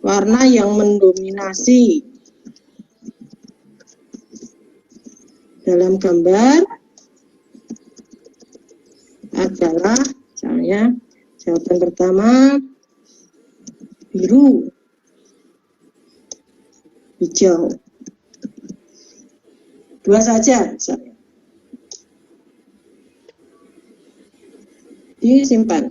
warna yang mendominasi dalam gambar adalah, misalnya jawaban pertama biru, hijau. Dua saja misalnya. Disimpan.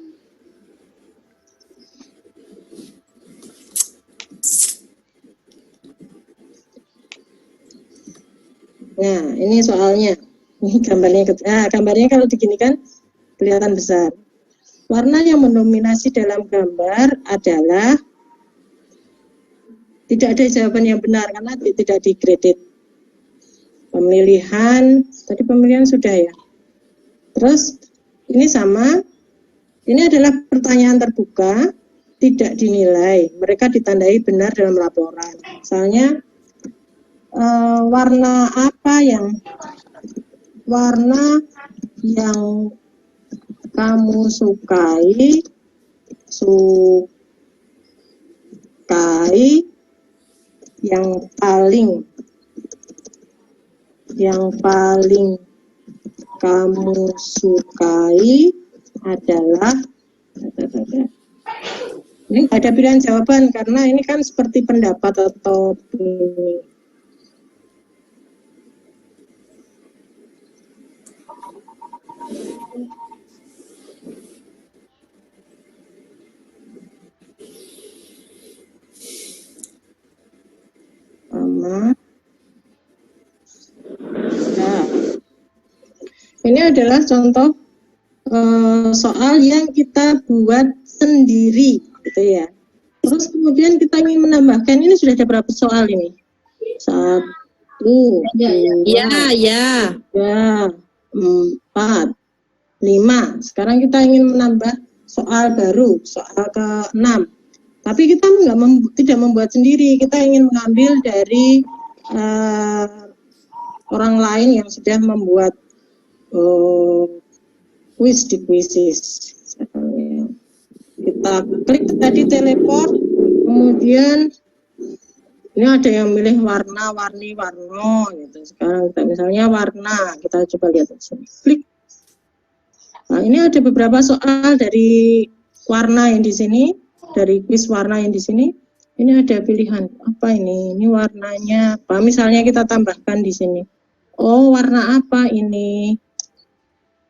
Nah, ini soalnya. Ini gambarnya kalau diginikan kelihatan besar. Warna yang mendominasi dalam gambar adalah, tidak ada jawaban yang benar karena tidak dikredit. Pemilihan, tadi pemilihan sudah ya. Terus ini sama, ini adalah pertanyaan terbuka, tidak dinilai. Mereka ditandai benar dalam laporan. Misalnya warna yang kamu sukai yang paling kamu sukai adalah, ini nggak ada pilihan jawaban karena ini kan seperti pendapat atau ini. Nah, ini adalah contoh soal yang kita buat sendiri, gitu ya. Terus kemudian kita ingin menambahkan, ini sudah ada berapa soal ini? 1, 2, 3, 4, 5. Sekarang kita ingin menambah soal baru, soal ke-6. Tapi kita tidak membuat sendiri, kita ingin mengambil dari orang lain yang sudah membuat kuis di Quizizz. Kita klik tadi teleport, kemudian ini ada yang milih warna-warni warna gitu. Sekarang kita misalnya warna, kita coba lihat di sini. Klik. Nah, ini ada beberapa soal dari warna yang di sini, dari kuis warna yang di sini. Ini ada pilihan apa ini? Ini warnanya apa? Misalnya kita tambahkan di sini. Oh, warna apa ini?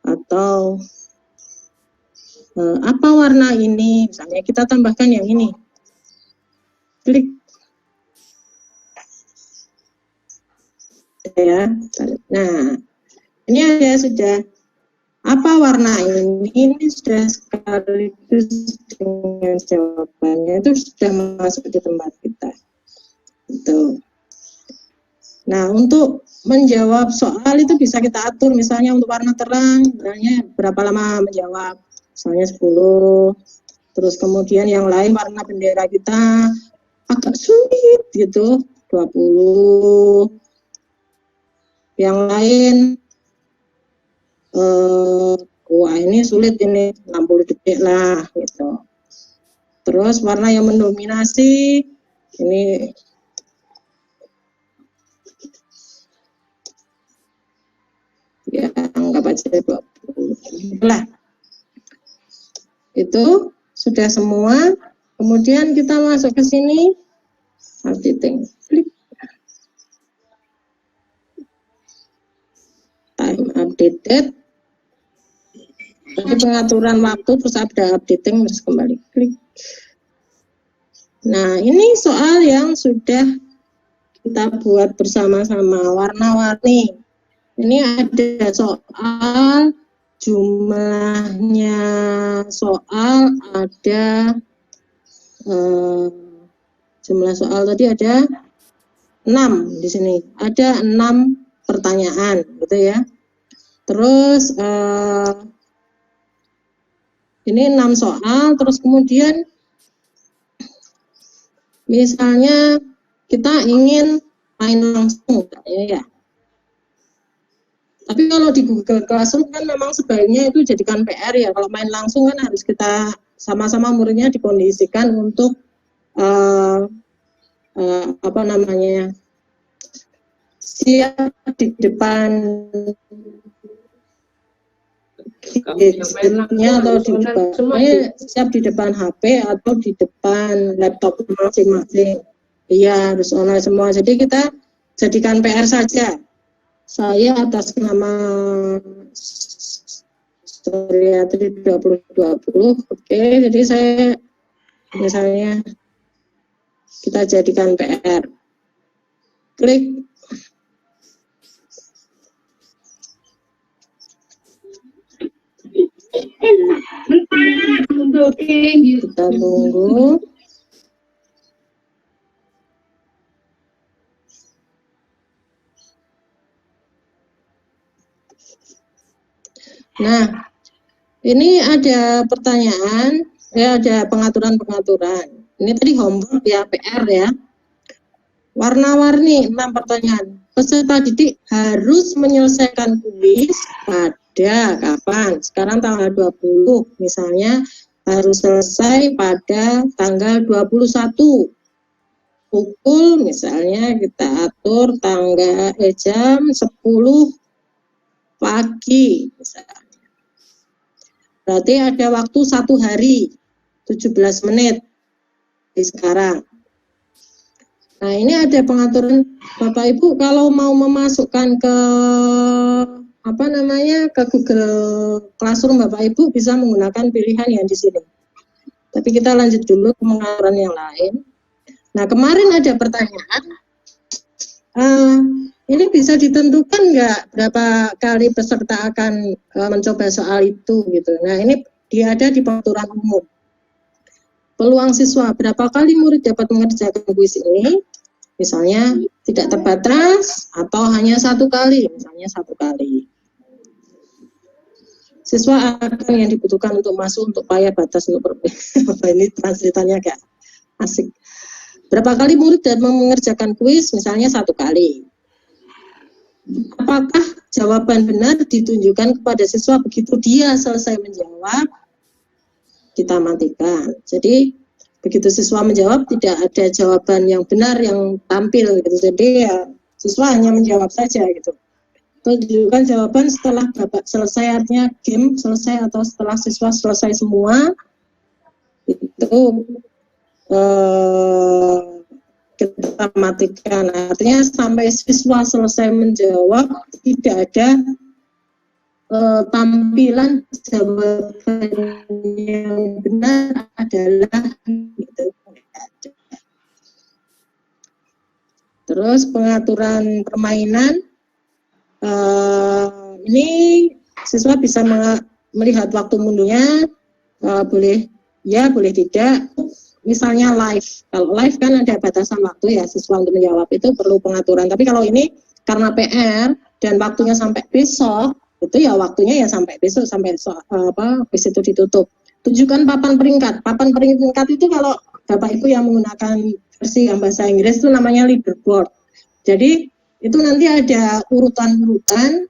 Atau apa warna ini? Misalnya kita tambahkan yang ini. Klik. Ya. Nah, ini ada sudah. Apa warna ini? Ini sudah sekaligus dengan jawabannya, itu sudah masuk di tempat kita. Itu. Nah, untuk menjawab soal itu bisa kita atur, misalnya untuk warna terang, misalnya berapa lama menjawab, misalnya 10. Terus kemudian yang lain warna bendera kita agak sulit gitu, 20. Yang lain wah ini sulit ini, 60 detik lah gitu. Terus warna yang mendominasi ini ya anggap aja 20 lah. Itu sudah semua. Kemudian kita masuk ke sini, updating, klik. Time updated. Jadi pengaturan waktu, terus ada updating, terus kembali klik. Nah, ini soal yang sudah kita buat bersama-sama, warna-warni. Ini ada soal, jumlahnya soal ada, jumlah soal tadi ada 6 di sini. Ada 6 pertanyaan, gitu ya. Terus ini 6 soal, terus kemudian misalnya kita ingin main langsung, ya. Tapi kalau di Google Classroom kan memang sebaiknya itu jadikan PR ya. Kalau main langsung kan harus kita sama-sama muridnya dikondisikan untuk apa namanya, siap di depan gadgetnya atau di depan, siap di depan HP atau di depan laptop masing-masing. Iya, harus online semua. Jadi kita jadikan PR saja. Saya atas nama Suryatri 2020, oke. Jadi saya misalnya kita jadikan PR. Klik. Kita tunggu. Nah, ini ada pertanyaan, ya ada pengaturan-pengaturan. Ini tadi homework ya, PR ya. Warna-warni, 6 pertanyaan. Peserta didik harus menyelesaikan kuis pada kapan? Sekarang tanggal 20, misalnya harus selesai pada tanggal 21. Pukul misalnya kita atur tanggal jam 10 pagi misalnya. Berarti ada waktu 1 hari 17 menit di sekarang. Nah, ini ada pengaturan Bapak Ibu kalau mau memasukkan ke apa namanya, ke Google Classroom Bapak Ibu bisa menggunakan pilihan yang di sini. Tapi kita lanjut dulu ke pengaturan yang lain. Nah, kemarin ada pertanyaan, ini bisa ditentukan nggak berapa kali peserta akan mencoba soal itu gitu. Nah, ini dia ada di pengaturan umum. Peluang siswa, berapa kali murid dapat mengerjakan kuis ini? Misalnya tidak terbatas atau hanya 1 kali, misalnya 1 kali. Siswa akan yang dibutuhkan untuk masuk untuk payah batas untuk ini translatannya agak asik. Berapa kali murid dapat mengerjakan kuis? Misalnya 1 kali. Apakah jawaban benar ditunjukkan kepada siswa begitu dia selesai menjawab? Kita matikan. Jadi begitu siswa menjawab tidak ada jawaban yang benar yang tampil gitu. Jadi ya siswa hanya menjawab saja gitu. Tunjukkan jawaban setelah Bapak selesai, artinya game selesai atau setelah siswa selesai semua itu kita matikan. Artinya sampai siswa selesai menjawab tidak ada tampilan jawaban yang benar adalah gitu. Terus pengaturan permainan, ini siswa bisa melihat waktu mundurnya, boleh ya boleh tidak. Misalnya live, kalau live kan ada batasan waktu ya siswa untuk menjawab, itu perlu pengaturan. Tapi kalau ini karena PR dan waktunya sampai besok, itu ya waktunya ya sampai besok, sampai bis itu ditutup. Tunjukkan papan peringkat. Papan peringkat itu kalau Bapak Ibu yang menggunakan versi yang bahasa Inggris itu namanya leaderboard. Jadi itu nanti ada urutan-urutan,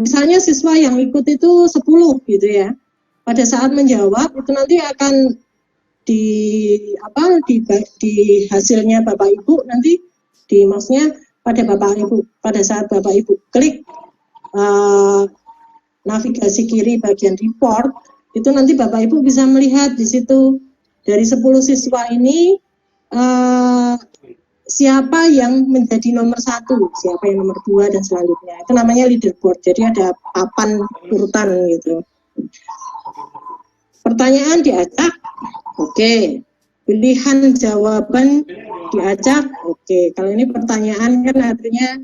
misalnya siswa yang ikut itu 10 gitu ya. Pada saat menjawab itu nanti akan di hasilnya Bapak Ibu nanti maksudnya pada Bapak Ibu, pada saat Bapak Ibu klik navigasi kiri bagian report, itu nanti Bapak Ibu bisa melihat di situ dari 10 siswa ini siapa yang menjadi nomor 1, siapa yang nomor 2 dan selanjutnya. Itu namanya leaderboard. Jadi ada papan urutan gitu. Pertanyaan diacak, oke. Pilihan jawaban diacak, oke. Kalau ini pertanyaan kan artinya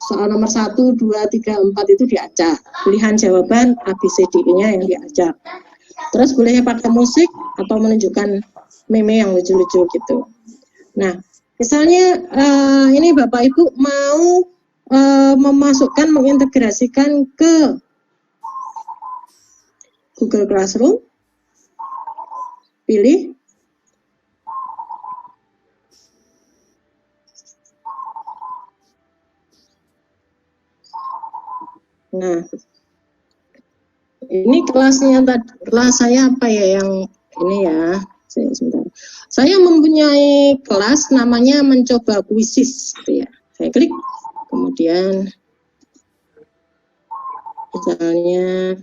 soal nomor 1, 2, 3, 4 itu diacak. Pilihan jawaban ABCD-nya yang diacak. Terus boleh pakai musik atau menunjukkan meme yang lucu-lucu gitu. Nah, misalnya ini Bapak Ibu mau memasukkan, mengintegrasikan ke Google Classroom. Pilih. Nah, ini kelas saya apa ya yang ini ya? Sebentar. Saya mempunyai kelas namanya mencoba kuisis, gitu ya. Saya klik, kemudian misalnya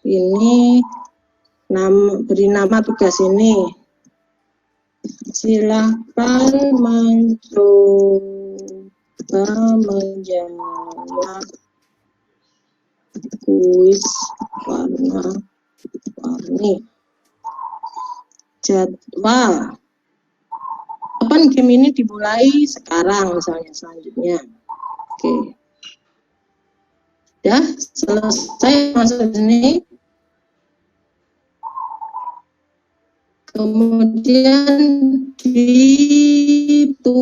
ini beri nama tugas ini. Silakan mencoba menjawab kuis warna-warni. Jadwal kapan game ini dimulai sekarang misalnya selanjutnya. Oke. Ya, selesai masuk ke sini. Kemudian ditugaskan.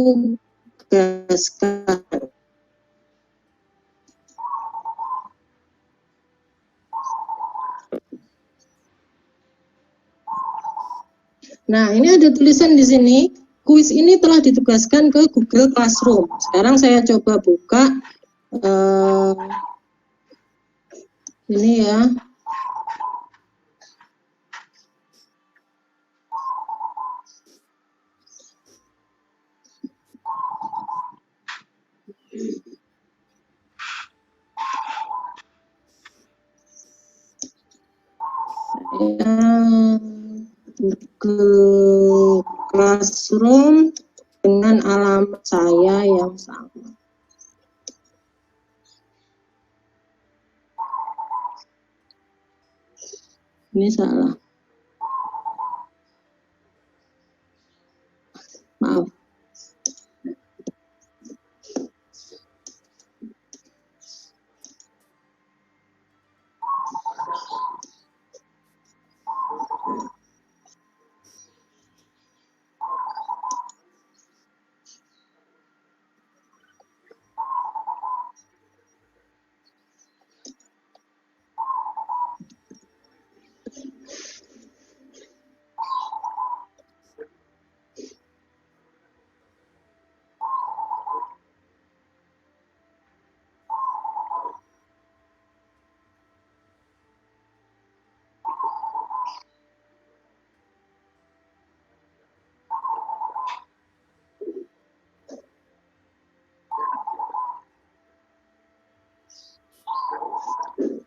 Nah, ini ada tulisan di sini, kuis ini telah ditugaskan ke Google Classroom. Sekarang saya coba buka ini ya. Google Classroom dengan alamat saya yang sama. Ini salah. Maaf.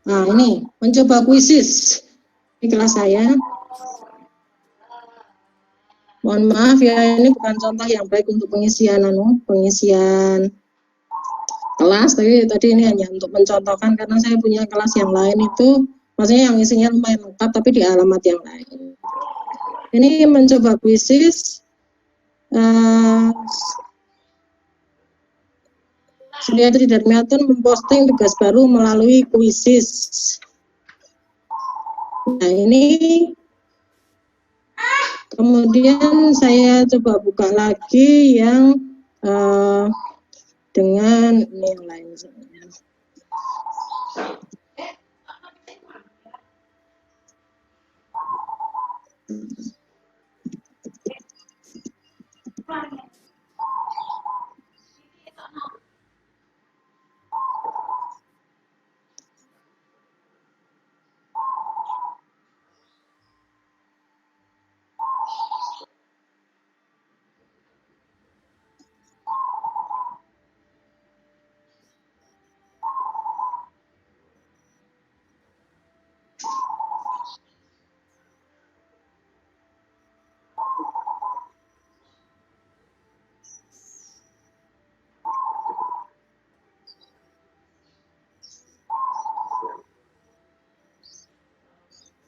Nah, ini mencoba kuisis. Ini kelas saya. Mohon maaf ya, ini bukan contoh yang baik untuk pengisian kelas, tapi tadi ini hanya untuk mencontohkan karena saya punya kelas yang lain itu, maksudnya yang isinya lumayan lengkap tapi di alamat yang lain. Ini mencoba kuisis. Suryatri Darmiatun memposting tugas baru melalui kuisis. Nah, ini kemudian saya coba buka lagi yang dengan ini yang lain misalnya.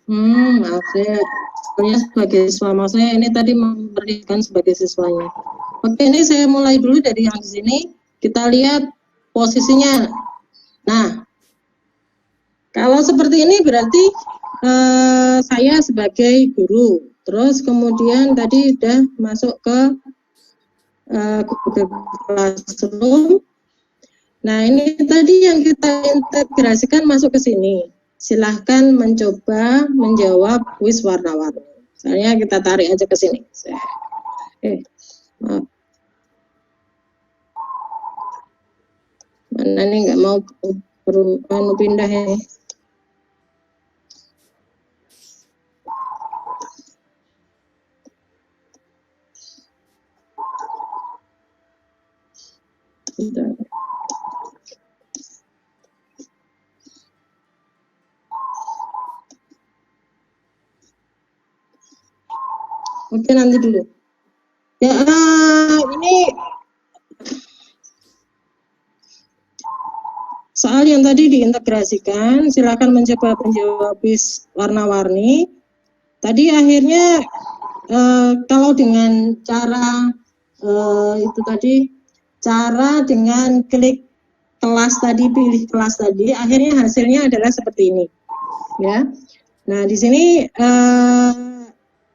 Maaf saya sebagai siswa, maksudnya ini tadi memberikan sebagai siswanya. Oke, ini saya mulai dulu dari yang di sini. Kita lihat posisinya. Nah, kalau seperti ini berarti saya sebagai guru. Terus kemudian tadi udah masuk ke Google Classroom. Nah, ini tadi yang kita integrasikan masuk ke sini. Silahkan mencoba menjawab kuis warna-warni. Misalnya kita tarik aja ke sini. Maaf. Mana nih nggak mau pindah ini. Bentar. Oke, nanti dulu. Ya, ini soal yang tadi diintegrasikan, silakan mencoba menjawab warna-warni. Tadi akhirnya kalau dengan cara itu tadi, cara dengan klik kelas tadi, pilih kelas tadi, akhirnya hasilnya adalah seperti ini, ya. Nah, di sini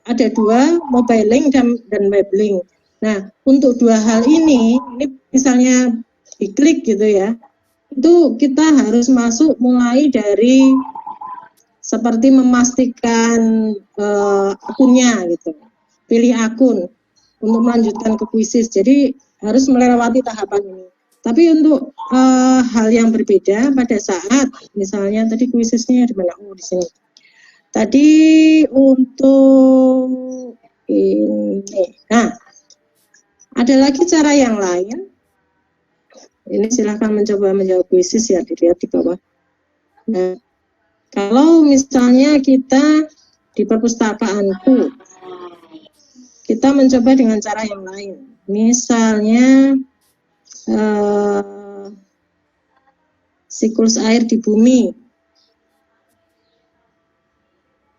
ada dua, mobile link dan web link. Nah, untuk dua hal ini misalnya diklik gitu ya, itu kita harus masuk mulai dari seperti memastikan akunnya gitu, pilih akun untuk melanjutkan ke kuisis. Jadi harus melewati tahapan ini. Tapi untuk hal yang berbeda pada saat misalnya tadi kuisisnya di mana? Oh, di sini. Tadi untuk ini, nah ada lagi cara yang lain. Ini silahkan mencoba menjawab kuisis ya, dilihat di bawah. Nah, kalau misalnya kita di perpustakaanku, kita mencoba dengan cara yang lain. Misalnya siklus air di bumi,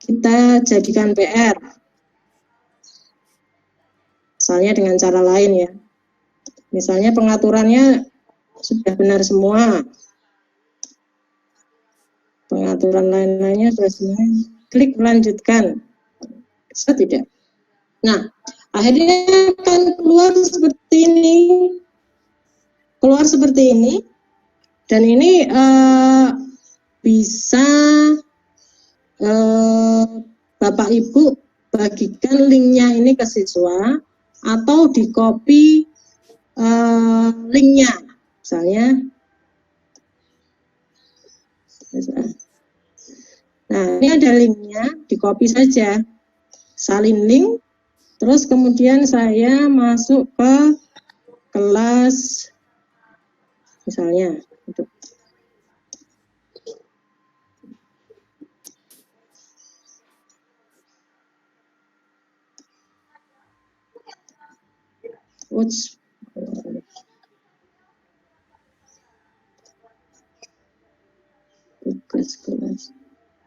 kita jadikan PR. Misalnya dengan cara lain ya. Misalnya pengaturannya sudah benar semua. Pengaturan lain-lainnya sudah semua. Klik melanjutkan. Bisa tidak? Nah, akhirnya akan keluar seperti ini. Keluar seperti ini. Dan ini bisa Bapak Ibu bagikan linknya ini ke siswa atau di copy linknya, misalnya. Nah, ini ada linknya, di copy saja, salin link, terus kemudian saya masuk ke kelas, misalnya. Uts. Tugas kelas.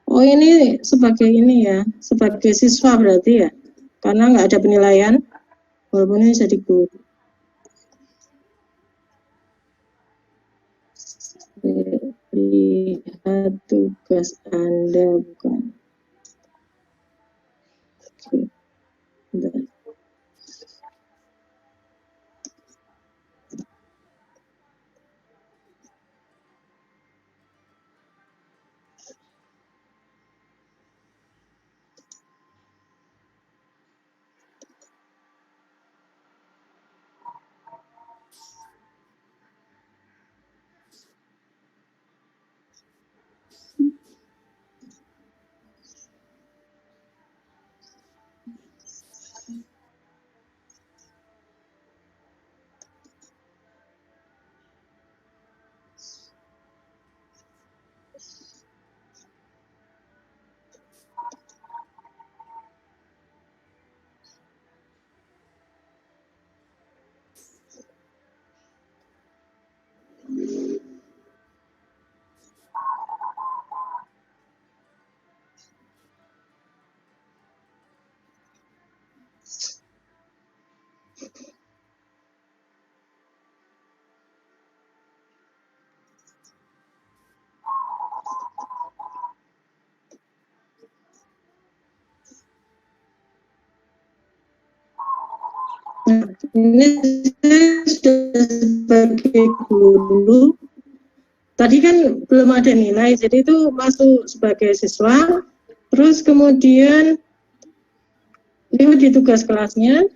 Oh, ini sebagai ini ya, sebagai siswa berarti ya, karena nggak ada penilaian, walaupun ini jadi guru. Lihat tugas Anda bukan. Oke. Bentar. Nah, ini saya sudah sebagai guru. Tadi kan belum ada nilai, jadi itu masuk sebagai siswa. Terus kemudian lihat di tugas kelasnya.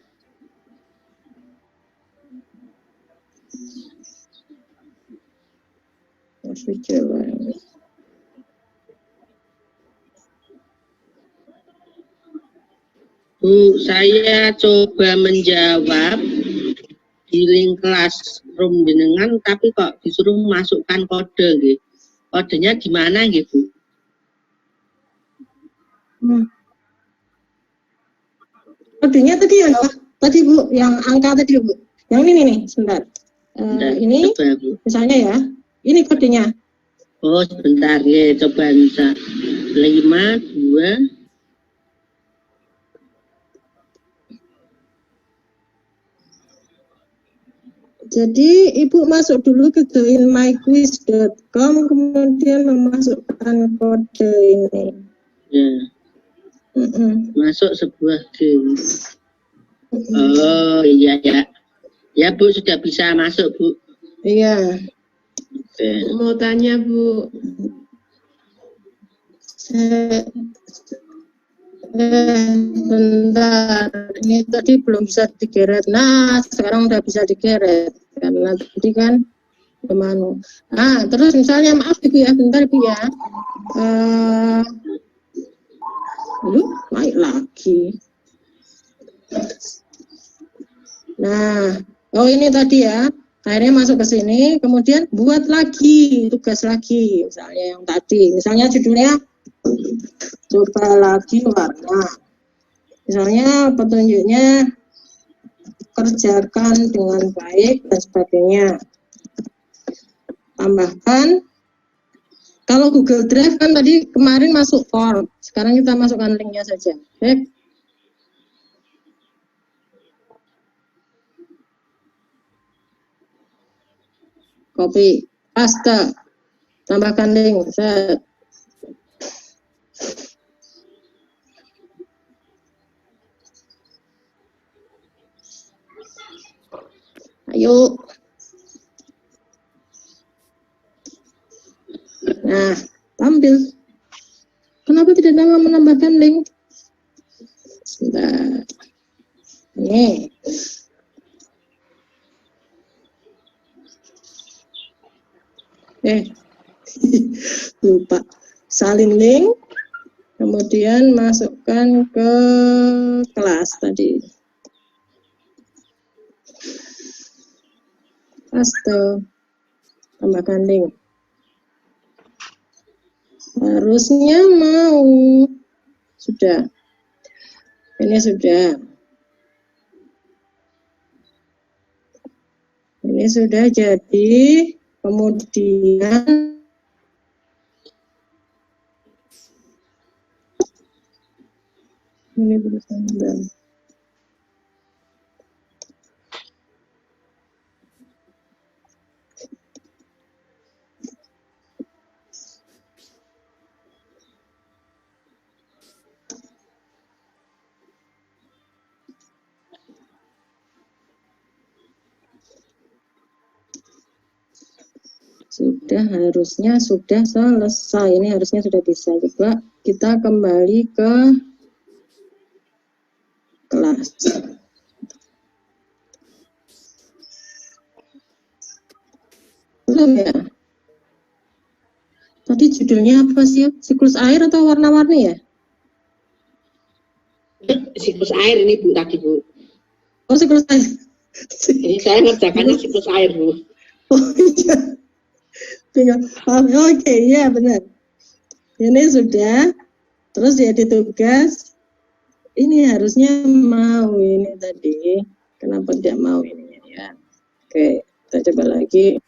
Masih jalan. Bu, saya coba menjawab di link kelas room jenengan tapi kok disuruh masukkan kode gitu. Kodenya di mana gitu? Kodenya tadi ya, tadi Bu, yang angka tadi Bu. Yang ini nih, sebentar. Ini coba, Bu. misalnya ya, ini kodenya. Oh, sebentar ya, coba bisa. 5, 2. Jadi Ibu masuk dulu ke joinmyquiz.com, kemudian memasukkan kode ini. Ya. Masuk sebuah game. Oh iya ya. Ya Bu, sudah bisa masuk Bu. Iya. Oke. Mau tanya Bu. Bentar, ini tadi belum bisa digeret. Nah, sekarang udah bisa digeret karena tadi kan kemana? Terus misalnya maaf Ibu ya, bentar Ibu ya. Naik lagi. Nah, ini tadi ya. Akhirnya masuk ke sini, kemudian buat lagi tugas lagi, misalnya yang tadi, misalnya judulnya coba lagi warna. Misalnya petunjuknya kerjakan dengan baik dan sebagainya. Tambahkan, kalau Google Drive kan tadi kemarin masuk form, sekarang kita masukkan linknya saja. Baik. Copy, paste, tambahkan link, set. Ayo. Nah, tampil. Kenapa tidak menambahkan link? Sebentar. Nih. Lupa. Salin link. Kemudian masukkan ke kelas tadi. Paste. Tambahkan link. Harusnya mau. Sudah. Ini sudah. Ini sudah jadi. Kemudian ini bersandar. Harusnya sudah selesai. Ini harusnya sudah bisa. Coba kita kembali ke kelas. Belum ya? Tadi judulnya apa sih? Siklus air atau warna-warni ya? Siklus air ini Bu tadi Bu. Oh, siklus air. Ini saya ngerjakannya siklus air Bu. Oh iya. Oke, ya benar. Ini sudah. Terus jadi tugas. Ini harusnya mau ini tadi. Kenapa tidak mau ini ya? Oke, kita coba lagi.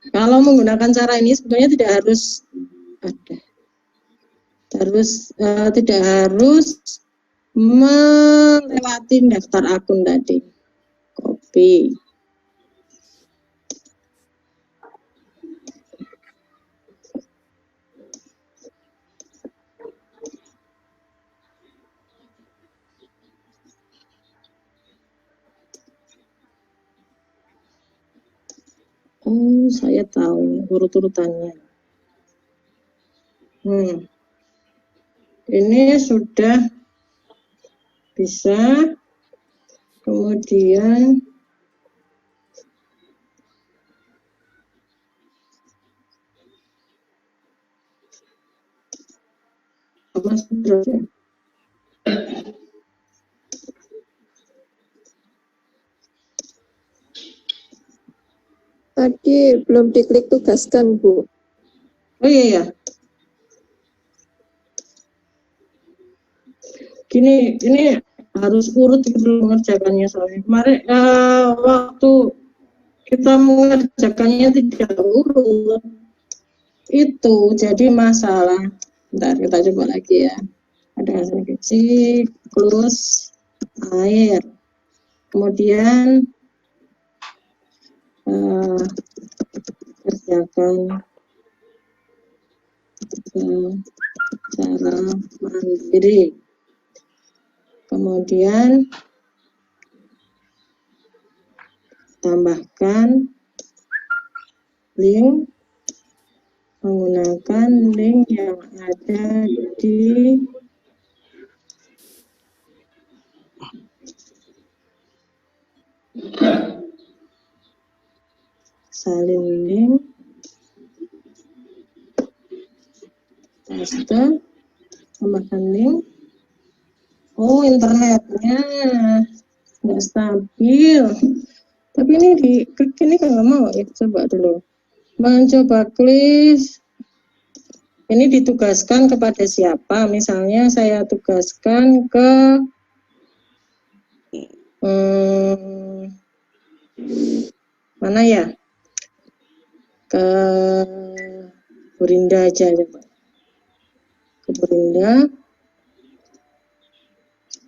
Kalau menggunakan cara ini sebetulnya tidak harus tidak harus melewati daftar akun tadi. Copy. Oh, saya tahu urut-urutannya. Ini sudah bisa. Kemudian masuk terus ya. Tadi belum diklik tugaskan, Bu. Oh iya ya. Ini harus urut gitu mengerjakannya soalnya. Kemarin waktu kita mengerjakannya tidak urut. Itu jadi masalah. Bentar kita coba lagi ya. Ada hasil siklus air. Kemudian kerjakan secara mandiri. Kemudian tambahkan link menggunakan link yang ada di salin link paste, tambahkan link. Oh, internetnya nggak stabil. Tapi ini klik ini kan nggak mau ya. Coba dulu. Mencoba klik. Ini ditugaskan kepada siapa? Misalnya saya tugaskan ke mana ya? Ke Burinda aja coba. Ke Burinda.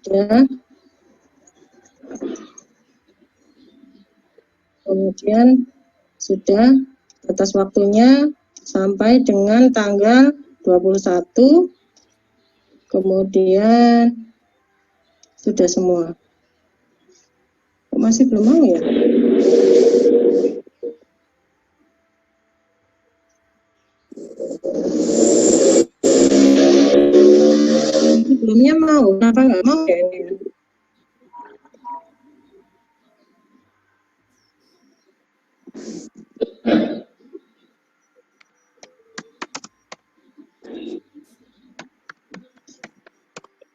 Ya. Kemudian sudah batas waktunya sampai dengan tanggal 21. Kemudian sudah semua. Kok masih belum mau ya? Sebelumnya mau, kenapa nggak mau ya ini?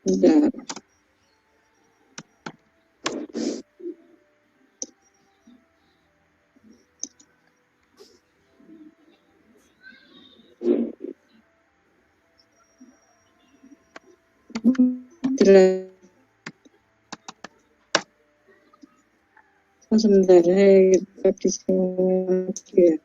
Bentar. Sebentar, kita di sini lagi ya.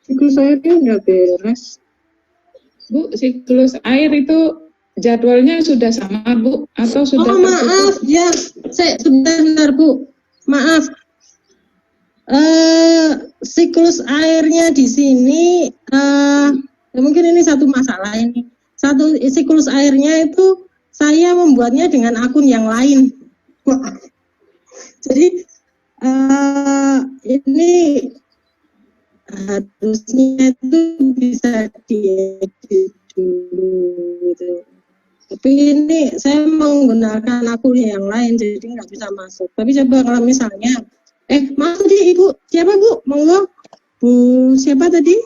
Siklus airnya udah beres. Bu, siklus air itu jadwalnya sudah sama, Bu, atau sudah Oh, maaf ya, sebentar Bu, maaf. Siklus airnya di sini, mungkin ini satu masalah ini. Satu siklus airnya itu saya membuatnya dengan akun yang lain. Jadi ini harusnya itu bisa diedit dulu gitu. Tapi ini saya menggunakan akun yang lain jadi nggak bisa masuk. Tapi coba kalau misalnya, maaf tadi Ibu siapa Bu? Monggo Bu siapa tadi?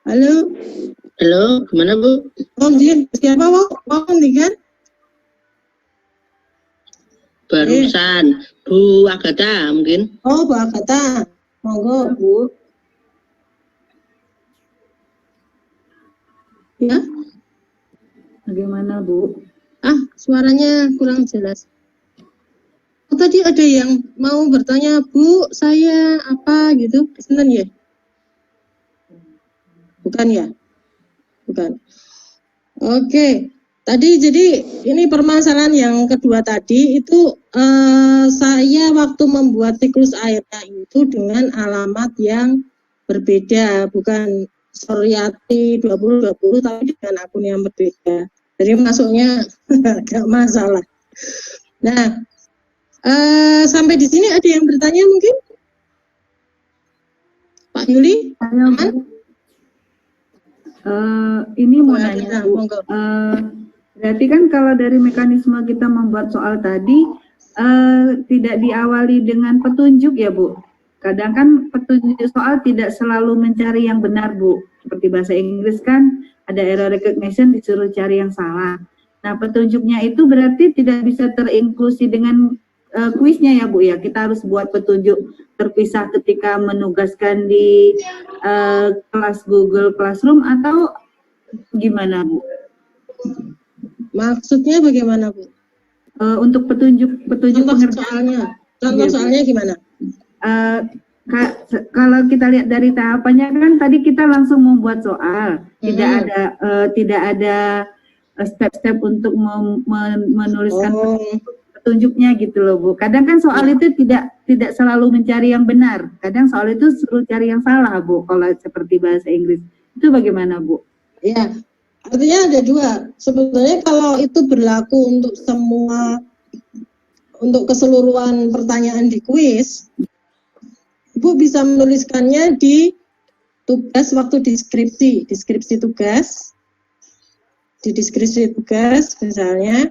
Halo. Halo, gimana Bu? Oh dia siapa Bu? Oh kan? Barusan Bu Agatha mungkin. Oh Bu Agatha. Monggo Bu. Ya. Bagaimana Bu? Suaranya kurang jelas. Oh, tadi ada yang mau bertanya, Bu, saya apa gitu? Sebentar ya? Bukan ya? Bukan. Oke. Tadi jadi ini permasalahan yang kedua tadi itu saya waktu membuat siklus airnya itu dengan alamat yang berbeda, bukan Suryati 2020 tapi dengan akun yang berbeda. Jadi masuknya agak masalah. Nah, sampai di sini ada yang bertanya mungkin? Pak Yuli? Aman? Ini mau Boleh, nanya Bu, monggo. berarti kan kalau dari mekanisme kita membuat soal tadi tidak diawali dengan petunjuk ya Bu. Kadang kan petunjuk soal tidak selalu mencari yang benar Bu. Seperti bahasa Inggris kan ada error recognition disuruh cari yang salah. Nah petunjuknya itu berarti tidak bisa terinklusi dengan kuisnya ya Bu ya. Kita harus buat petunjuk terpisah ketika menugaskan di kelas Google Classroom atau gimana Bu? Maksudnya bagaimana, Bu? Untuk petunjuk Contoh pengerjaan. soalnya. Contoh Iya, Bu. soalnya gimana? Kalau kita lihat dari tahapannya kan tadi kita langsung membuat soal, tidak ada step-step untuk menuliskan petunjuknya gitu loh Bu. Kadang kan soal itu tidak selalu mencari yang benar, kadang soal itu suruh cari yang salah Bu. Kalau seperti bahasa Inggris itu bagaimana Bu? Ya, artinya ada dua. Sebetulnya kalau itu berlaku untuk untuk keseluruhan pertanyaan di kuis, Ibu bisa menuliskannya di tugas waktu deskripsi tugas. Di deskripsi tugas misalnya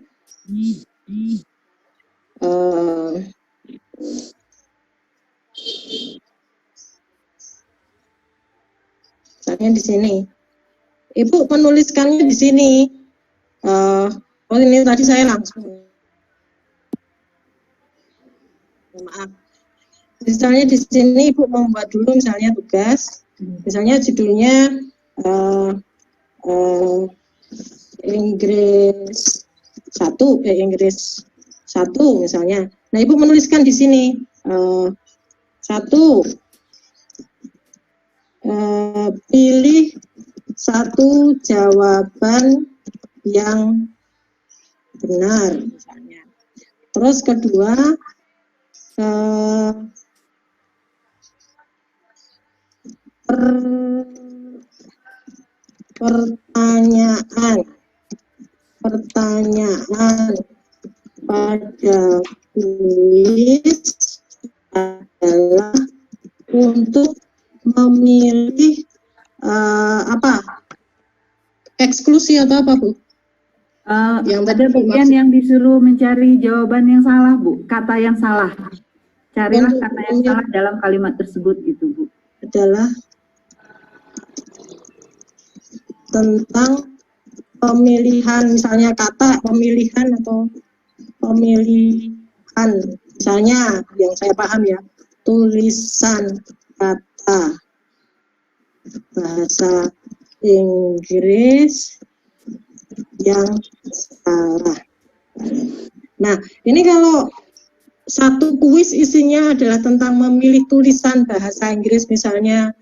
misalnya di sini. Ibu menuliskannya di sini. Ini tadi saya langsung. Maaf. Misalnya di sini Ibu membuat dulu misalnya tugas, misalnya judulnya Inggris 1 misalnya. Nah Ibu menuliskan di sini 1 pilih satu jawaban yang benar misalnya. Terus kedua pertanyaan pada kuis adalah untuk memilih eksklusi atau apa Bu? Yang ada bagian yang disuruh mencari jawaban yang salah Bu, kata yang salah. Carilah kata yang salah dalam kalimat tersebut gitu Bu. Adalah tentang pemilihan, misalnya kata pemilihan atau pemilihan, misalnya yang saya paham ya, tulisan kata bahasa Inggris yang salah. Nah, ini kalau satu kuis isinya adalah tentang memilih tulisan bahasa Inggris, misalnya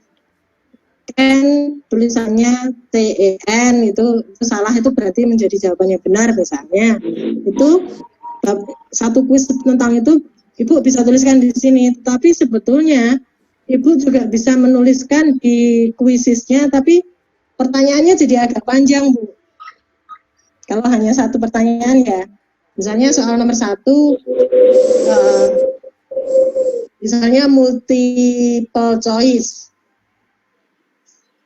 tulisannya TEN itu salah, itu berarti menjadi jawabannya benar misalnya. Itu satu kuis tentang itu Ibu bisa tuliskan di sini, tapi sebetulnya Ibu juga bisa menuliskan di kuisisnya, tapi pertanyaannya jadi agak panjang Bu. Kalau hanya satu pertanyaan ya, misalnya soal nomor 1, misalnya multiple choice,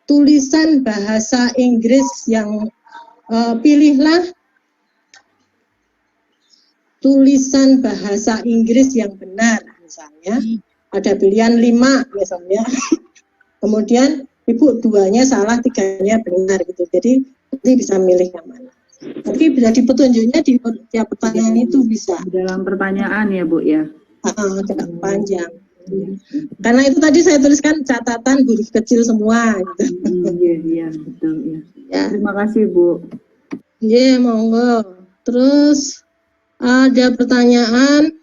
tulisan bahasa Inggris yang pilihlah tulisan bahasa Inggris yang benar misalnya. Ada pilihan 5 misalnya. Kemudian Ibu 2-nya salah, 3-nya benar gitu. Jadi nanti bisa milih yang mana. Tapi bisa di petunjuknya di tiap pertanyaan itu bisa. Dalam pertanyaan ya Bu ya. Agak panjang. Karena itu tadi saya tuliskan catatan huruf kecil semua gitu. Iya, betul ya. Ya. Terima kasih Bu. Iya, monggo. Terus ada pertanyaan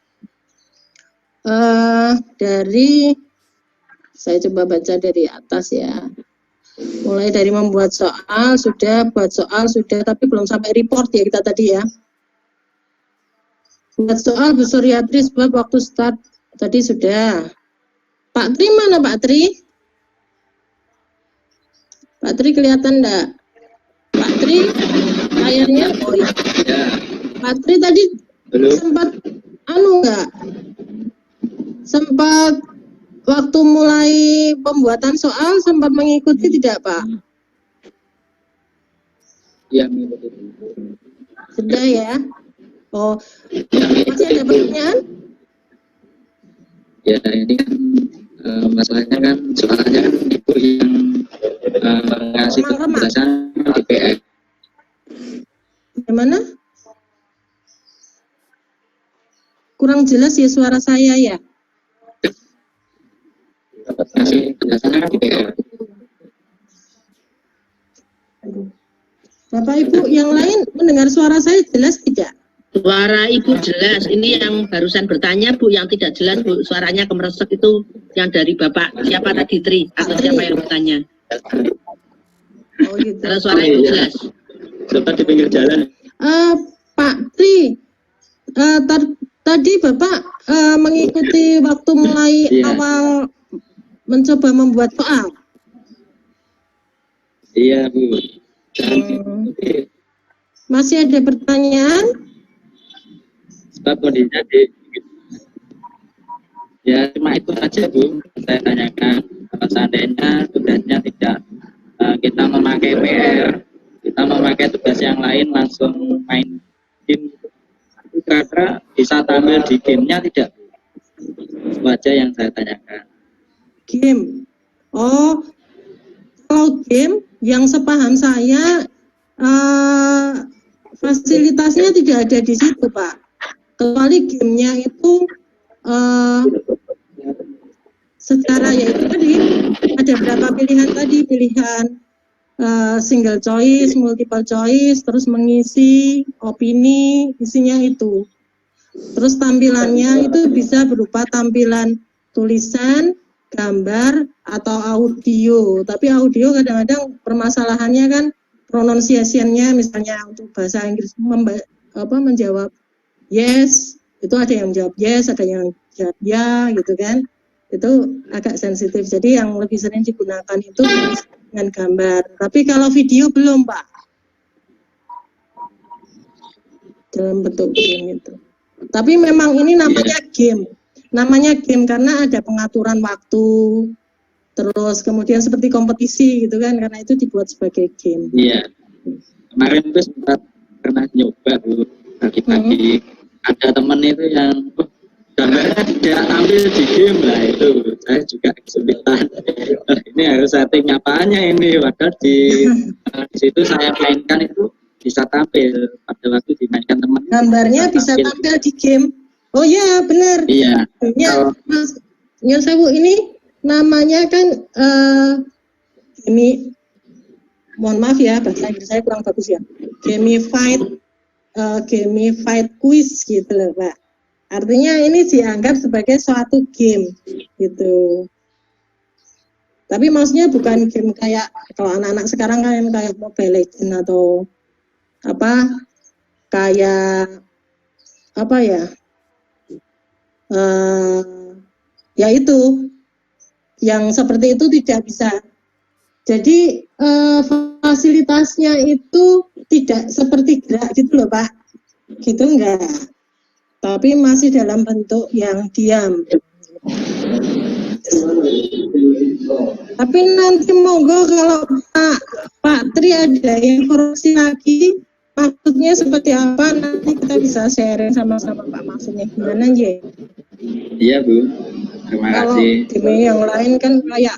dari, saya coba baca dari atas ya. Mulai dari membuat soal sudah, buat soal sudah, tapi belum sampai report ya kita tadi ya. Buat soal Bu Suryatri sebab waktu start tadi sudah. Pak Tri mana Pak Tri? Pak Tri kelihatan enggak? Pak Tri layarnya? Oh ya. Pak Tri tadi sempat enggak? Sempat waktu mulai pembuatan soal sempat mengikuti tidak Pak? Iya, mengikuti. Sudah ya. Oh, masih ada pertanyaan? Ya, ini kan masalahnya kan soalnya kan ibu yang ngasih penjelasan DPR. Gimana? Kurang jelas ya suara saya ya. Ngasih penjelasan DPR. Bapak Ibu yang lain mendengar suara saya jelas tidak? Suara Ibu jelas. Ini yang barusan bertanya Bu, yang tidak jelas Bu, suaranya kemeresek itu yang dari Bapak siapa tadi, Tri atau siapa yang bertanya? Oh gitu. Kalau suara Ibu jelas. Coba di pinggir jalan. Pak Tri, tadi Bapak mengikuti waktu mulai awal mencoba membuat soal. Iya, Bu. Masih ada pertanyaan? Sebab kondisinya ya cuma itu saja Bu, saya tanyakan. Kalau seandainya tugasnya tidak kita memakai PR, kita memakai tugas yang lain langsung main game, kira-kira bisa tampil di gamenya tidak? Itu aja yang saya tanyakan. Game. Oh, kalau game yang sepaham saya fasilitasnya tidak ada di situ, Pak. Kecuali gamenya itu secara yaitu tadi ada berapa pilihan tadi, pilihan single choice, multiple choice, terus mengisi opini, isinya itu. Terus tampilannya itu bisa berupa tampilan tulisan, gambar, atau audio. Tapi audio kadang-kadang permasalahannya kan pronunciation-nya, misalnya untuk bahasa Inggris menjawab yes, itu ada yang menjawab yes, ada yang menjawab ya, gitu kan. Itu agak sensitif. Jadi yang lebih sering digunakan itu dengan gambar. Tapi kalau video belum, Pak. Dalam bentuk game itu. Tapi memang ini namanya game. Namanya game karena ada pengaturan waktu. Terus kemudian seperti kompetisi gitu kan, karena itu dibuat sebagai game. Iya. Kemarin itu sempat pernah nyoba Bu, pagi-pagi. Ada teman itu yang gambarnya tidak tampil di game lah, itu saya juga kesulitan. Ini harus setting apanya ini, padahal di situ saya mainkan itu bisa tampil pada waktu dimainkan teman. Gambarnya bisa tampil di game. Oh ya benar. Iya. Ya, Mas Nyosewu, ini namanya kan ini mohon maaf ya bahasa Inggris saya kurang bagus ya. Gamified quiz gitu loh, Pak. Artinya ini dianggap sebagai suatu game gitu. Tapi maksudnya bukan game kayak kalau anak-anak sekarang kan kayak Mobile Legends atau kayak ya? Ya itu yang seperti itu tidak bisa. Jadi fasilitasnya itu tidak seperti gerak gitu loh, Pak. Gitu enggak. Tapi masih dalam bentuk yang diam. Tapi nanti monggo kalau Pak Tri ada informasi lagi, maksudnya seperti apa, nanti kita bisa sharing sama-sama Pak, maksudnya gimana aja. Iya Bu, terima kasih. Kalau game yang lain kan kayak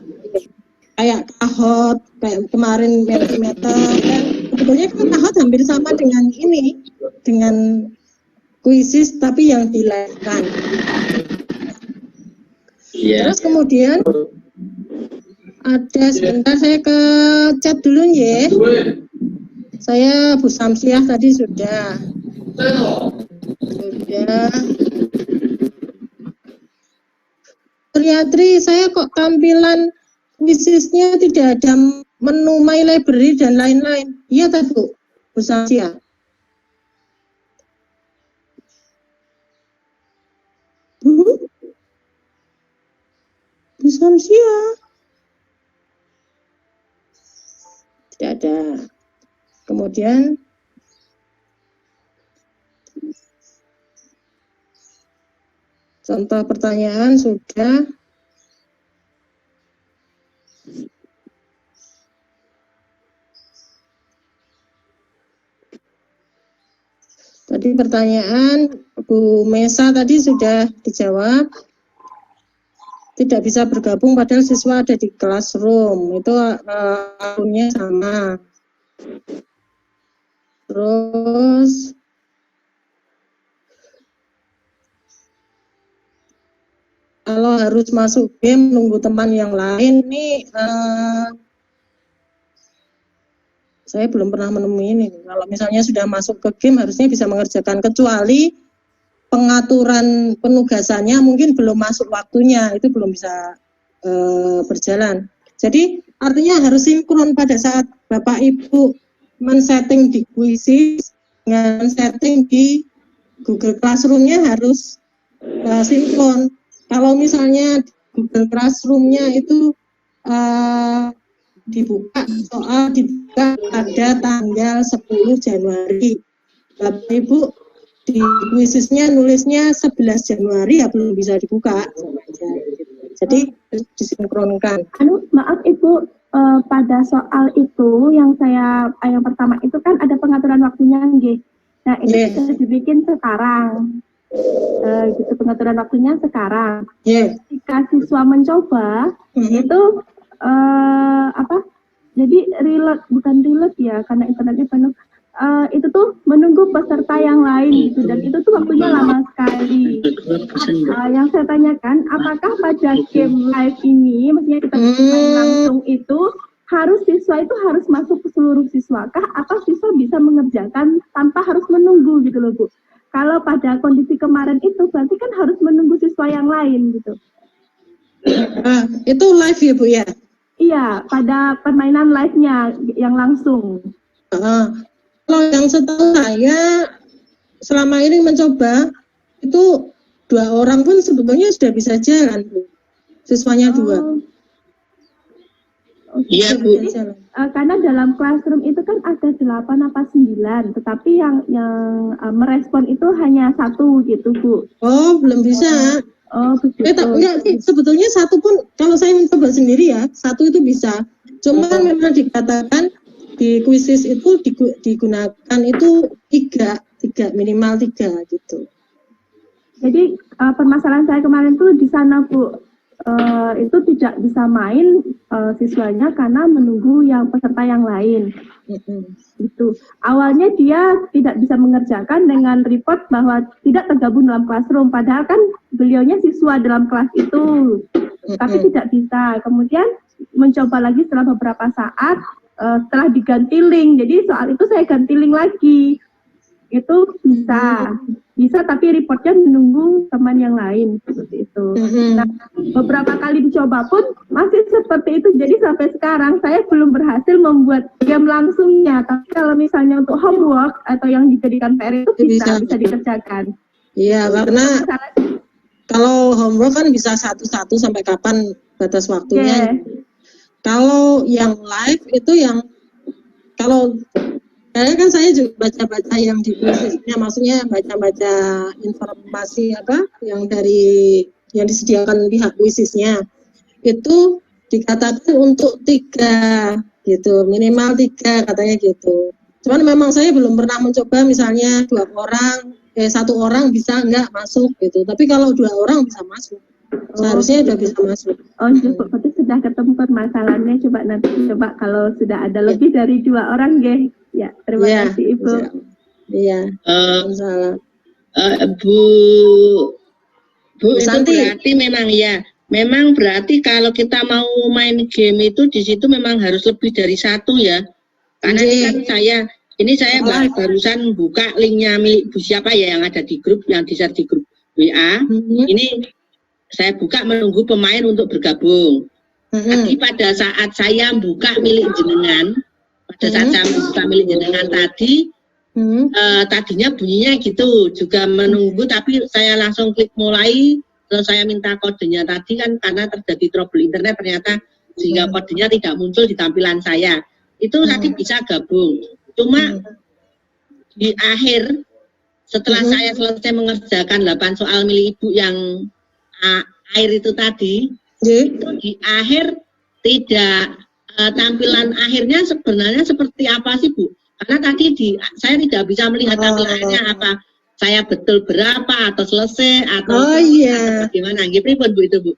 Kahoot, kayak kemarin Mentimeter kan, sebetulnya kan Kahoot hampir sama dengan ini, dengan kuisis tapi yang dilakukan. Iya. Terus kemudian ada sebentar saya ke chat dulu ya. Saya Bu Samsiah tadi sudah. Triatri, saya kok tampilan kuisisnya tidak ada menu My Library dan lain-lain. Iya tak Bu Samsiah? Bu Samsiah tidak ada. Kemudian contoh pertanyaan sudah. Jadi pertanyaan Bu Mesa tadi sudah dijawab. Tidak bisa bergabung padahal siswa ada di classroom. Itu akunnya sama. Terus kalau harus masuk game nunggu teman yang lain nih, saya belum pernah menemui ini. Kalau misalnya sudah masuk ke game harusnya bisa mengerjakan, kecuali pengaturan penugasannya mungkin belum masuk waktunya, itu belum bisa berjalan. Jadi artinya harus sinkron pada saat Bapak Ibu men-setting di Quizzes dengan setting di Google Classroom-nya harus sinkron. Kalau misalnya Google Classroom-nya itu dibuka pada tanggal 10 Januari. Bapak Ibu di Quizzes-nya nulisnya 11 Januari ya belum bisa dibuka. Jadi harus disinkronkan. Maaf Ibu, pada soal itu yang pertama itu kan ada pengaturan waktunya nggih. Nah, itu bisa dibikin sekarang. Gitu pengaturan waktunya sekarang. Jika siswa mencoba itu jadi bukan relate ya karena internetnya penuh. Itu tuh menunggu peserta yang lain gitu, dan itu tuh waktunya lama sekali. Yang saya tanyakan, apakah pada game live ini, maksudnya kita main langsung itu siswa itu harus masuk ke seluruh siswa kah, atau siswa bisa mengerjakan tanpa harus menunggu gitu loh Bu? Kalau pada kondisi kemarin itu berarti kan harus menunggu siswa yang lain gitu. Itu live ya Bu ya? Iya, pada permainan live-nya yang langsung. Kalau yang setahu saya selama ini mencoba itu 2 orang pun sebetulnya sudah bisa jalan Bu. Siswanya 2. Iya Bu. Karena dalam classroom itu kan ada 8 apa 9, tetapi yang merespon itu hanya 1 gitu Bu. Oh, belum bisa. Oh, begitu. Enggak, sebetulnya 1 pun kalau saya mencoba sendiri ya, 1 itu bisa. Cuma memang dikatakan di Quizzes itu digunakan itu 3 minimal 3 gitu. Jadi permasalahan saya kemarin tuh di sana Bu. Itu tidak bisa main siswanya karena menunggu yang peserta yang lain. Itu awalnya dia tidak bisa mengerjakan dengan report bahwa tidak tergabung dalam classroom, padahal kan beliaunya siswa dalam kelas itu, tapi tidak bisa. Kemudian mencoba lagi setelah beberapa saat, setelah diganti link, jadi soal itu saya ganti link lagi. Itu bisa tapi reportnya menunggu teman yang lain seperti itu. Nah, beberapa kali dicoba pun masih seperti itu. Jadi sampai sekarang saya belum berhasil membuat game langsungnya. Tapi kalau misalnya untuk homework atau yang dijadikan PR itu bisa dikerjakan. Iya, karena kalau homework kan bisa satu-satu sampai kapan batas waktunya. Kalau yang live itu yang kalau kan saya juga baca-baca yang di Quizzesnya, maksudnya baca-baca informasi yang disediakan pihak Quizzesnya itu dikatakan untuk 3 gitu, minimal 3 katanya gitu. Cuman memang saya belum pernah mencoba misalnya 1 orang bisa nggak masuk gitu, tapi kalau 2 orang bisa masuk. Seharusnya udah bisa masuk. Oh, berarti sudah ketemu permasalahannya. Coba kalau sudah ada lebih dari 2 orang, nggih. Ya, terima kasih Ibu. Iya. Bu itu berarti memang berarti kalau kita mau main game itu di situ memang harus lebih dari 1 ya. Karena ini saya barusan buka linknya milik Bu siapa ya yang ada di grup, yang di-share di grup WA. Ini saya buka menunggu pemain untuk bergabung. Tapi pada saat saya buka milik jenengan, tadi, tadinya bunyinya gitu, juga menunggu, tapi saya langsung klik mulai, terus saya minta kodenya tadi kan karena terjadi trouble internet ternyata, sehingga kodenya tidak muncul di tampilan saya. Itu tadi bisa gabung. Cuma di akhir, setelah saya selesai mengerjakan 8 soal milik Ibu yang air itu tadi, itu di akhir tidak tampilan akhirnya sebenarnya seperti apa sih Bu? Karena tadi saya tidak bisa melihat tampilannya saya betul berapa atau selesai atau Oh iya. bagaimana? Gimana Bu itu Bu?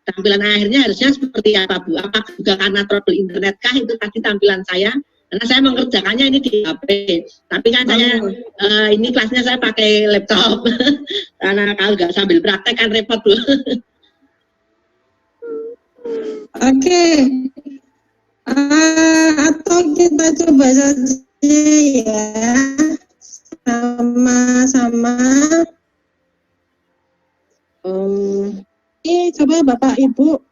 Tampilan akhirnya harusnya seperti apa Bu? Apakah juga karena trouble internet kah itu tadi tampilan saya? Karena saya mengerjakannya ini di HP, tapi kan saya ini kelasnya saya pakai laptop. Karena kalau nggak sambil praktek kan repot Bu. Oke. Atau kita coba saja ya, sama-sama. Ini coba Bapak Ibu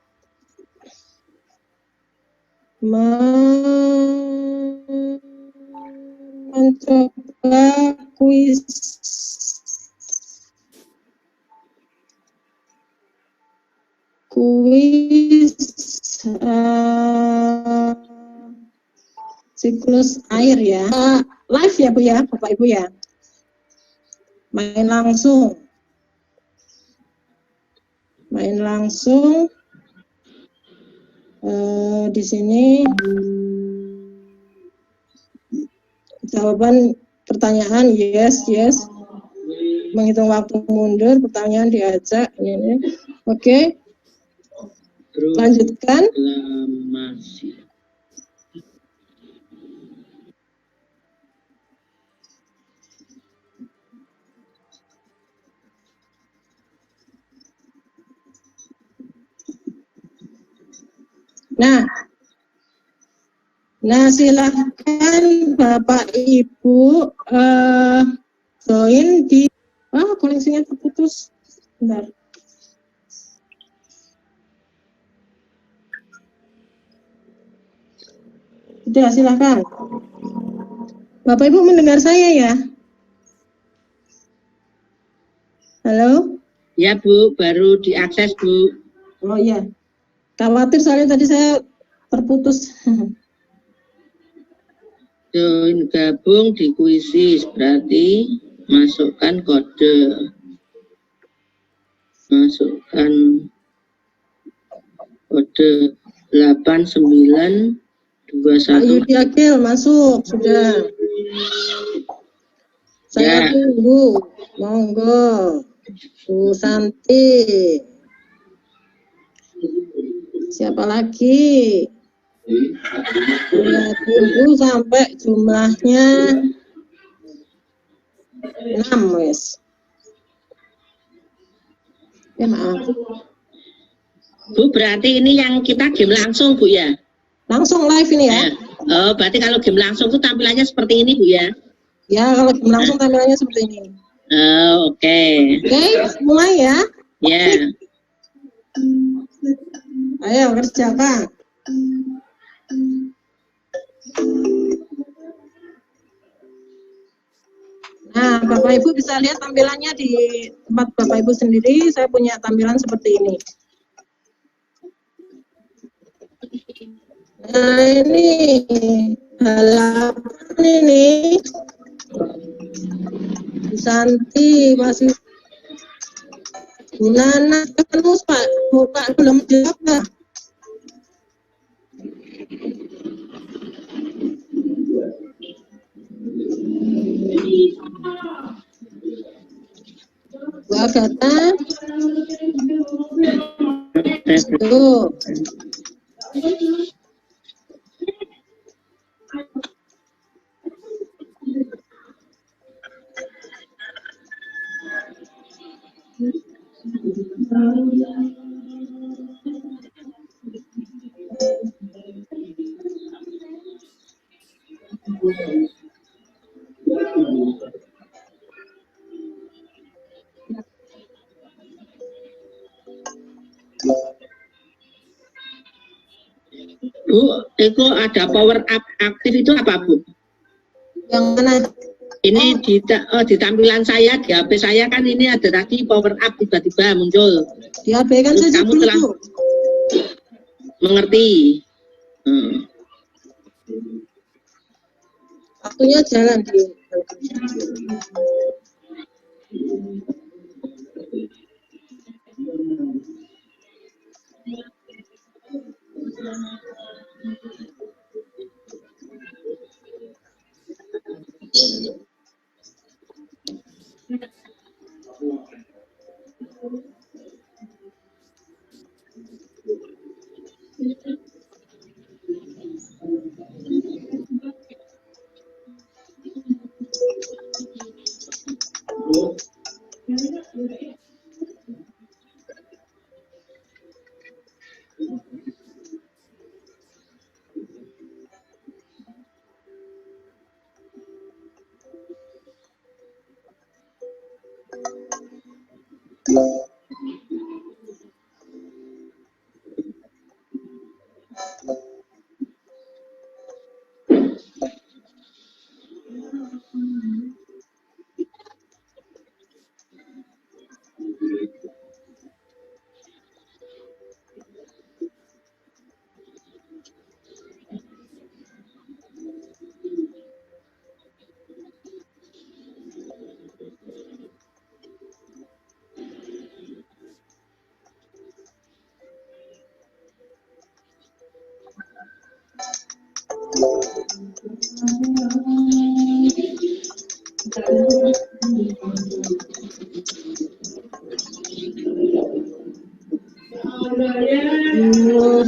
mencoba kuis siklus air ya, live ya Bu ya, Bapak Ibu ya, main langsung di sini jawaban pertanyaan yes, menghitung waktu mundur, pertanyaan diajak ini. Oke. Lanjutkan. Masih. Nah silahkan Bapak Ibu join di koneksinya terputus. Bentar. Sudah, silahkan. Bapak Ibu mendengar saya ya? Halo? Ya Bu, baru diakses Bu. Oh iya. Khawatir soalnya tadi saya terputus. Join gabung di kuisis, berarti masukkan kode. Masukkan kode 8921. Ayu Diakil masuk sudah. Saya tunggu. Monggo. Bu Santi. Siapa lagi? Ya, tunggu sampai jumlahnya 6 wes. Ya maaf. Bu, berarti ini yang kita game langsung Bu ya? Langsung live ini ya? Oh, berarti kalau game langsung tuh tampilannya seperti ini Bu ya? Ya, kalau game langsung tampilannya seperti ini. Oh, oke. Oke, mulai ya. Ya. Ayo kerjakan. Nah, Bapak Ibu bisa lihat tampilannya di tempat Bapak Ibu sendiri. Saya punya tampilan seperti ini. Nah, ini halaman ini. Bu Santi masih Bu Nana terus Pak, Pak belum jawab Pak. Bu Agatha. Tuh. Bu, itu ada power up aktif itu apa Bu? Yang mana? Ini di tampilan saya, di HP saya kan ini ada tadi power up tiba-tiba muncul. Di HP kan saja kamu telah mengerti. Waktunya jalan di.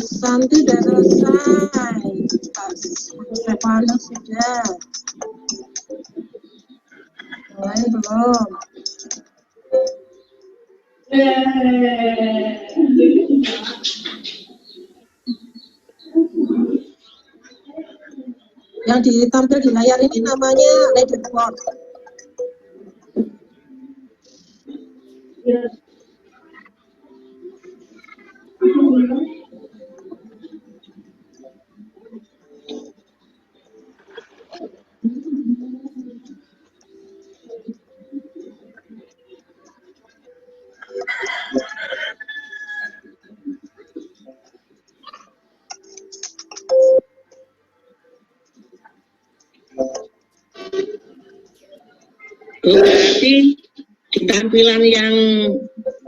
Santi sudah selesai. Stefano sudah. Yang lain belum. Yang ditampil di layar ini namanya leaderboard. Berarti di tampilan yang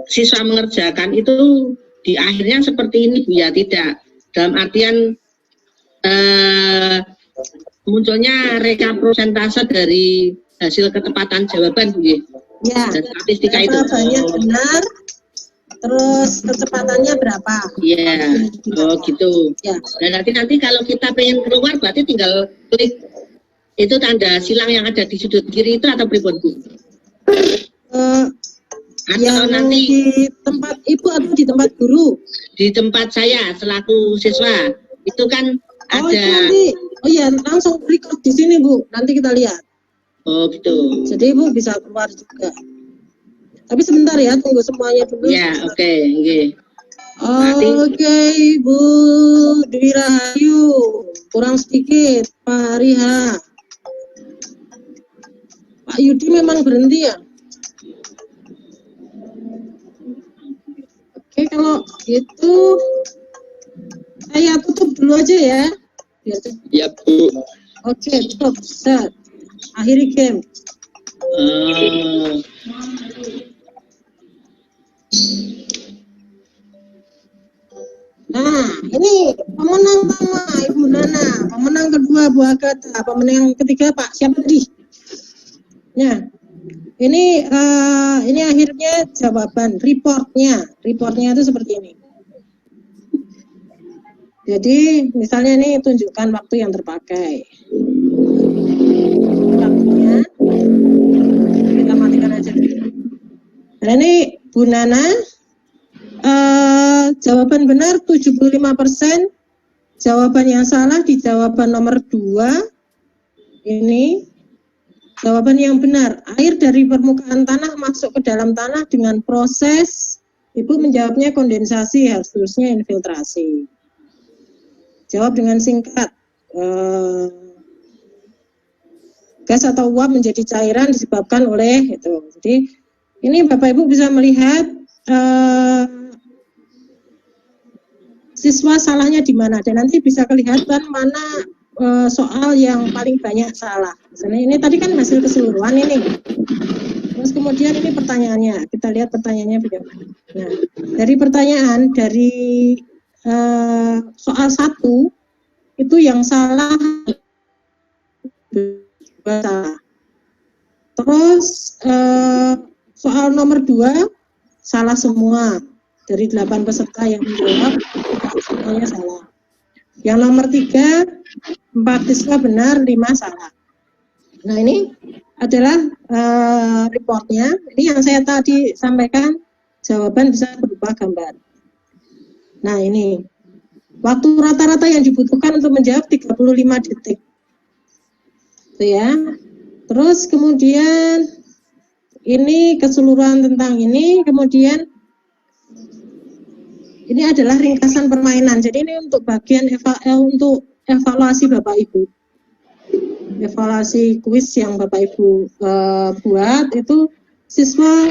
siswa mengerjakan itu di akhirnya seperti ini Bu ya, tidak dalam artian munculnya reka prosentase dari hasil ketepatan jawaban Bu ya? Ya, Dan statistika itu. jawabannya benar, terus kecepatannya berapa? Iya, oh gitu. Ya. Dan nanti kalau kita pengen keluar berarti tinggal klik itu tanda silang yang ada di sudut kiri itu atau pripun Bu? Atau Yang nanti di tempat ibu atau di tempat guru? di tempat saya selaku siswa itu kan Oh, ada. itu nanti, oh iya, langsung klik di sini Bu, nanti kita lihat. Oh gitu. Jadi ibu bisa keluar juga. Tapi sebentar ya, tunggu semuanya dulu. Ya, oke. Okay. Oke, Ibu Dwi Rahayu, kurang sedikit, Pak Riha. Pak Yudi memang berhenti ya? Oke, kalau gitu saya tutup dulu aja ya. Biar cepat. Ya Bu. Oke, tutup. Set. Akhiri game. Nah, ini pemenang pertama Ibu Nana, pemenang kedua Bu Agatha, pemenang ketiga Pak siapa tadi? Ya, ini akhirnya jawaban reportnya itu seperti ini. Jadi misalnya ini tunjukkan waktu yang terpakai. Waktunya kita matikan aja dulu. Nah ini Bu Nana. Jawaban benar 75%, jawaban yang salah di jawaban nomor 2. Ini jawaban yang benar, air dari permukaan tanah masuk ke dalam tanah dengan proses, Ibu menjawabnya kondensasi, harusnya infiltrasi. Jawab dengan singkat, gas atau uap menjadi cairan disebabkan oleh itu. Jadi ini Bapak Ibu bisa melihat siswa salahnya di mana, dan nanti bisa kelihatan mana soal yang paling banyak salah. Misalnya ini tadi kan hasil keseluruhan ini. Terus kemudian ini pertanyaannya, kita lihat pertanyaannya bagaimana. Nah, dari pertanyaan dari soal 1 itu yang salah salah. Terus soal nomor 2 salah semua. Dari 8 peserta yang menjawab, semuanya salah. Yang nomor 3, 4 siswa benar, 5 salah. Nah ini adalah reportnya. Ini yang saya tadi sampaikan, jawaban bisa berupa gambar. Nah ini, waktu rata-rata yang dibutuhkan untuk menjawab 35 detik. Itu ya. Terus kemudian, ini keseluruhan tentang ini, kemudian ini adalah ringkasan permainan. Jadi ini untuk bagian untuk evaluasi Bapak Ibu. Evaluasi kuis yang Bapak Ibu buat itu siswa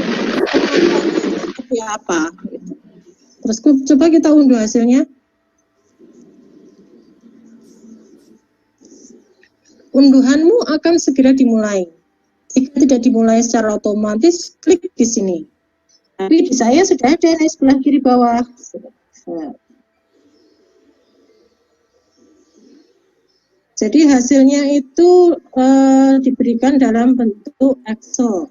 seperti apa. Gitu. Terus coba kita unduh hasilnya. Unduhanmu akan segera dimulai. Jika tidak dimulai secara otomatis, klik di sini. Tapi di saya sudah ada di sebelah kiri bawah. Jadi hasilnya itu diberikan dalam bentuk Excel.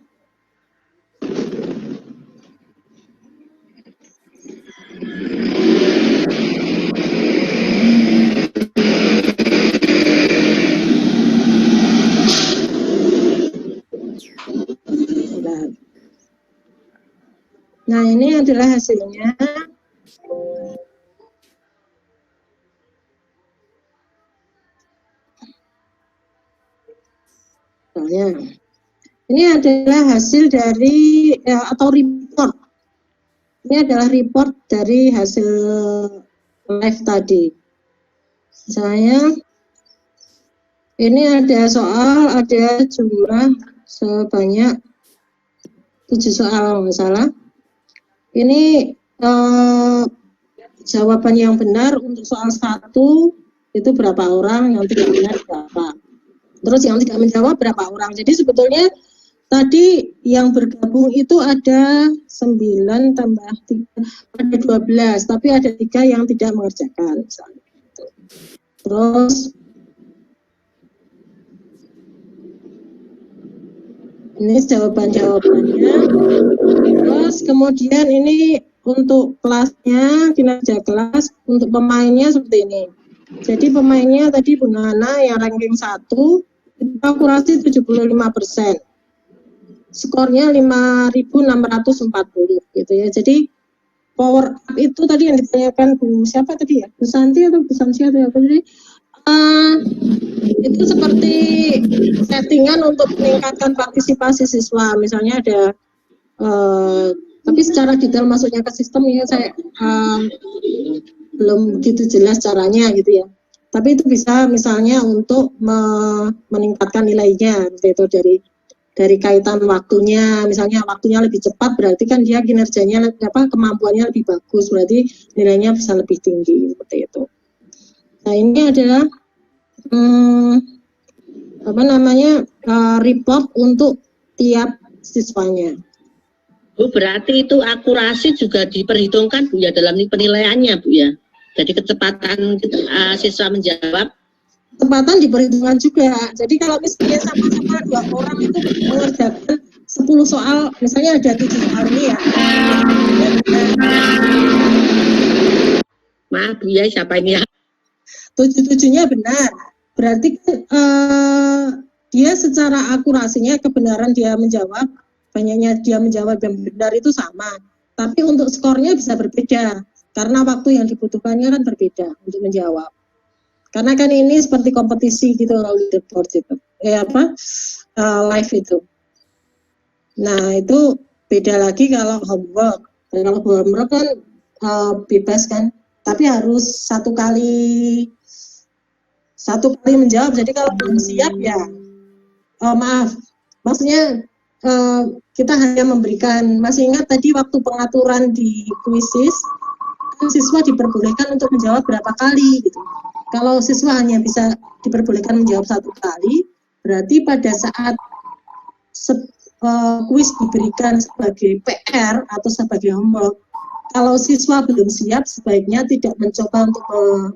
Nah, ini adalah hasilnya. Ini adalah hasil dari atau report. Ini adalah report dari hasil live tadi. Misalnya, ini ada soal, ada jumlah sebanyak 7 soal misalnya. Ini jawaban yang benar untuk soal 1 itu berapa orang, yang tidak benar berapa. Terus yang tidak menjawab berapa orang. Jadi sebetulnya tadi yang bergabung itu ada 9 tambah 3, ada 12, tapi ada 3 yang tidak mengerjakan misalnya. Terus ini jawaban-jawabannya. Terus kemudian ini untuk kelasnya, kinerja kelas, untuk pemainnya seperti ini. Jadi pemainnya tadi Bu Nana yang ranking 1, itu akurasi 75%. Skornya 5.640 gitu ya. Jadi power up itu tadi yang ditanyakan Bu siapa tadi ya? Bu Santi atau Bu Samsi atau apa tadi? Itu seperti settingan untuk meningkatkan partisipasi siswa. Misalnya ada tapi secara detail masuknya ke sistem ya saya belum begitu jelas caranya gitu ya. Tapi itu bisa misalnya untuk meningkatkan nilainya, itu dari kaitan waktunya, misalnya waktunya lebih cepat berarti kan dia kinerjanya kemampuannya lebih bagus, berarti nilainya bisa lebih tinggi seperti itu. Nah ini adalah report untuk tiap siswanya. Bu, berarti itu akurasi juga diperhitungkan Bu ya dalam penilaiannya Bu ya. Jadi kecepatan siswa menjawab. Kecepatan diperhitungkan juga. Jadi kalau misalnya sama-sama 2 orang itu mengerjakan 10 soal, misalnya ada 7 soal ini ya. Maaf Bu ya, siapa ini ya? 7-7-nya benar. Berarti dia secara akurasinya, kebenaran dia menjawab, banyaknya dia menjawab yang benar itu sama. Tapi untuk skornya bisa berbeda. Karena waktu yang dibutuhkannya kan berbeda untuk menjawab. Karena kan ini seperti kompetisi gitu kalau leaderboard itu, live itu. Nah itu beda lagi kalau homework. Kalau homework kan bebas kan, tapi harus satu kali menjawab. Jadi kalau belum siap ya, maksudnya kita hanya memberikan. Masih ingat tadi waktu pengaturan di kuisis, siswa diperbolehkan untuk menjawab berapa kali gitu. Kalau siswa hanya bisa diperbolehkan menjawab 1 kali, berarti pada saat kuis diberikan sebagai PR atau sebagai homework, kalau siswa belum siap sebaiknya tidak mencoba untuk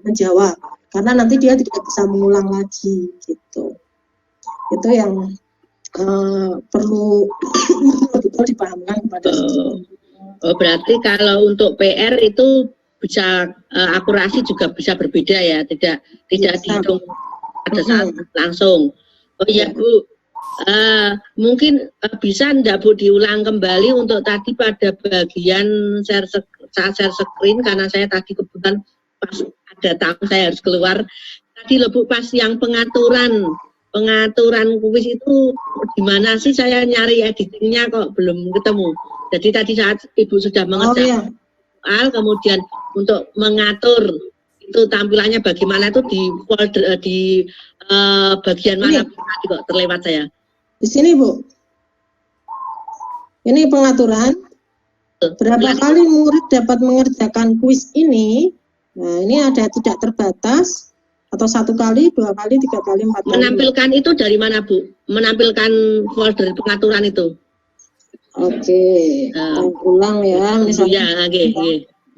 menjawab, karena nanti dia tidak bisa mengulang lagi gitu. Itu yang perlu betul dipahamkan kepada siswa. Oh, berarti kalau untuk PR itu bisa akurasi juga bisa berbeda ya, tidak dihitung pada saat langsung. Oh iya Bu, mungkin bisa enggak Bu diulang kembali untuk tadi pada bagian share screen, karena saya tadi kebetulan pas ada tamu saya harus keluar. Tadi loh Bu, pas yang pengaturan kuis itu gimana sih, saya nyari editingnya kok belum ketemu. Jadi tadi saat Ibu sudah mengerjakan soal, kemudian untuk mengatur itu tampilannya bagaimana itu di folder di bagian mana tadi kok terlewat saya. Di sini Bu. Ini pengaturan. Berapa kali murid dapat mengerjakan kuis ini? Nah ini ada tidak terbatas. Atau 1 kali, 2 kali, 3 kali, 4 kali. Menampilkan itu dari mana Bu? Menampilkan folder pengaturan itu? Oke, ulang ya. Misalnya. Ya,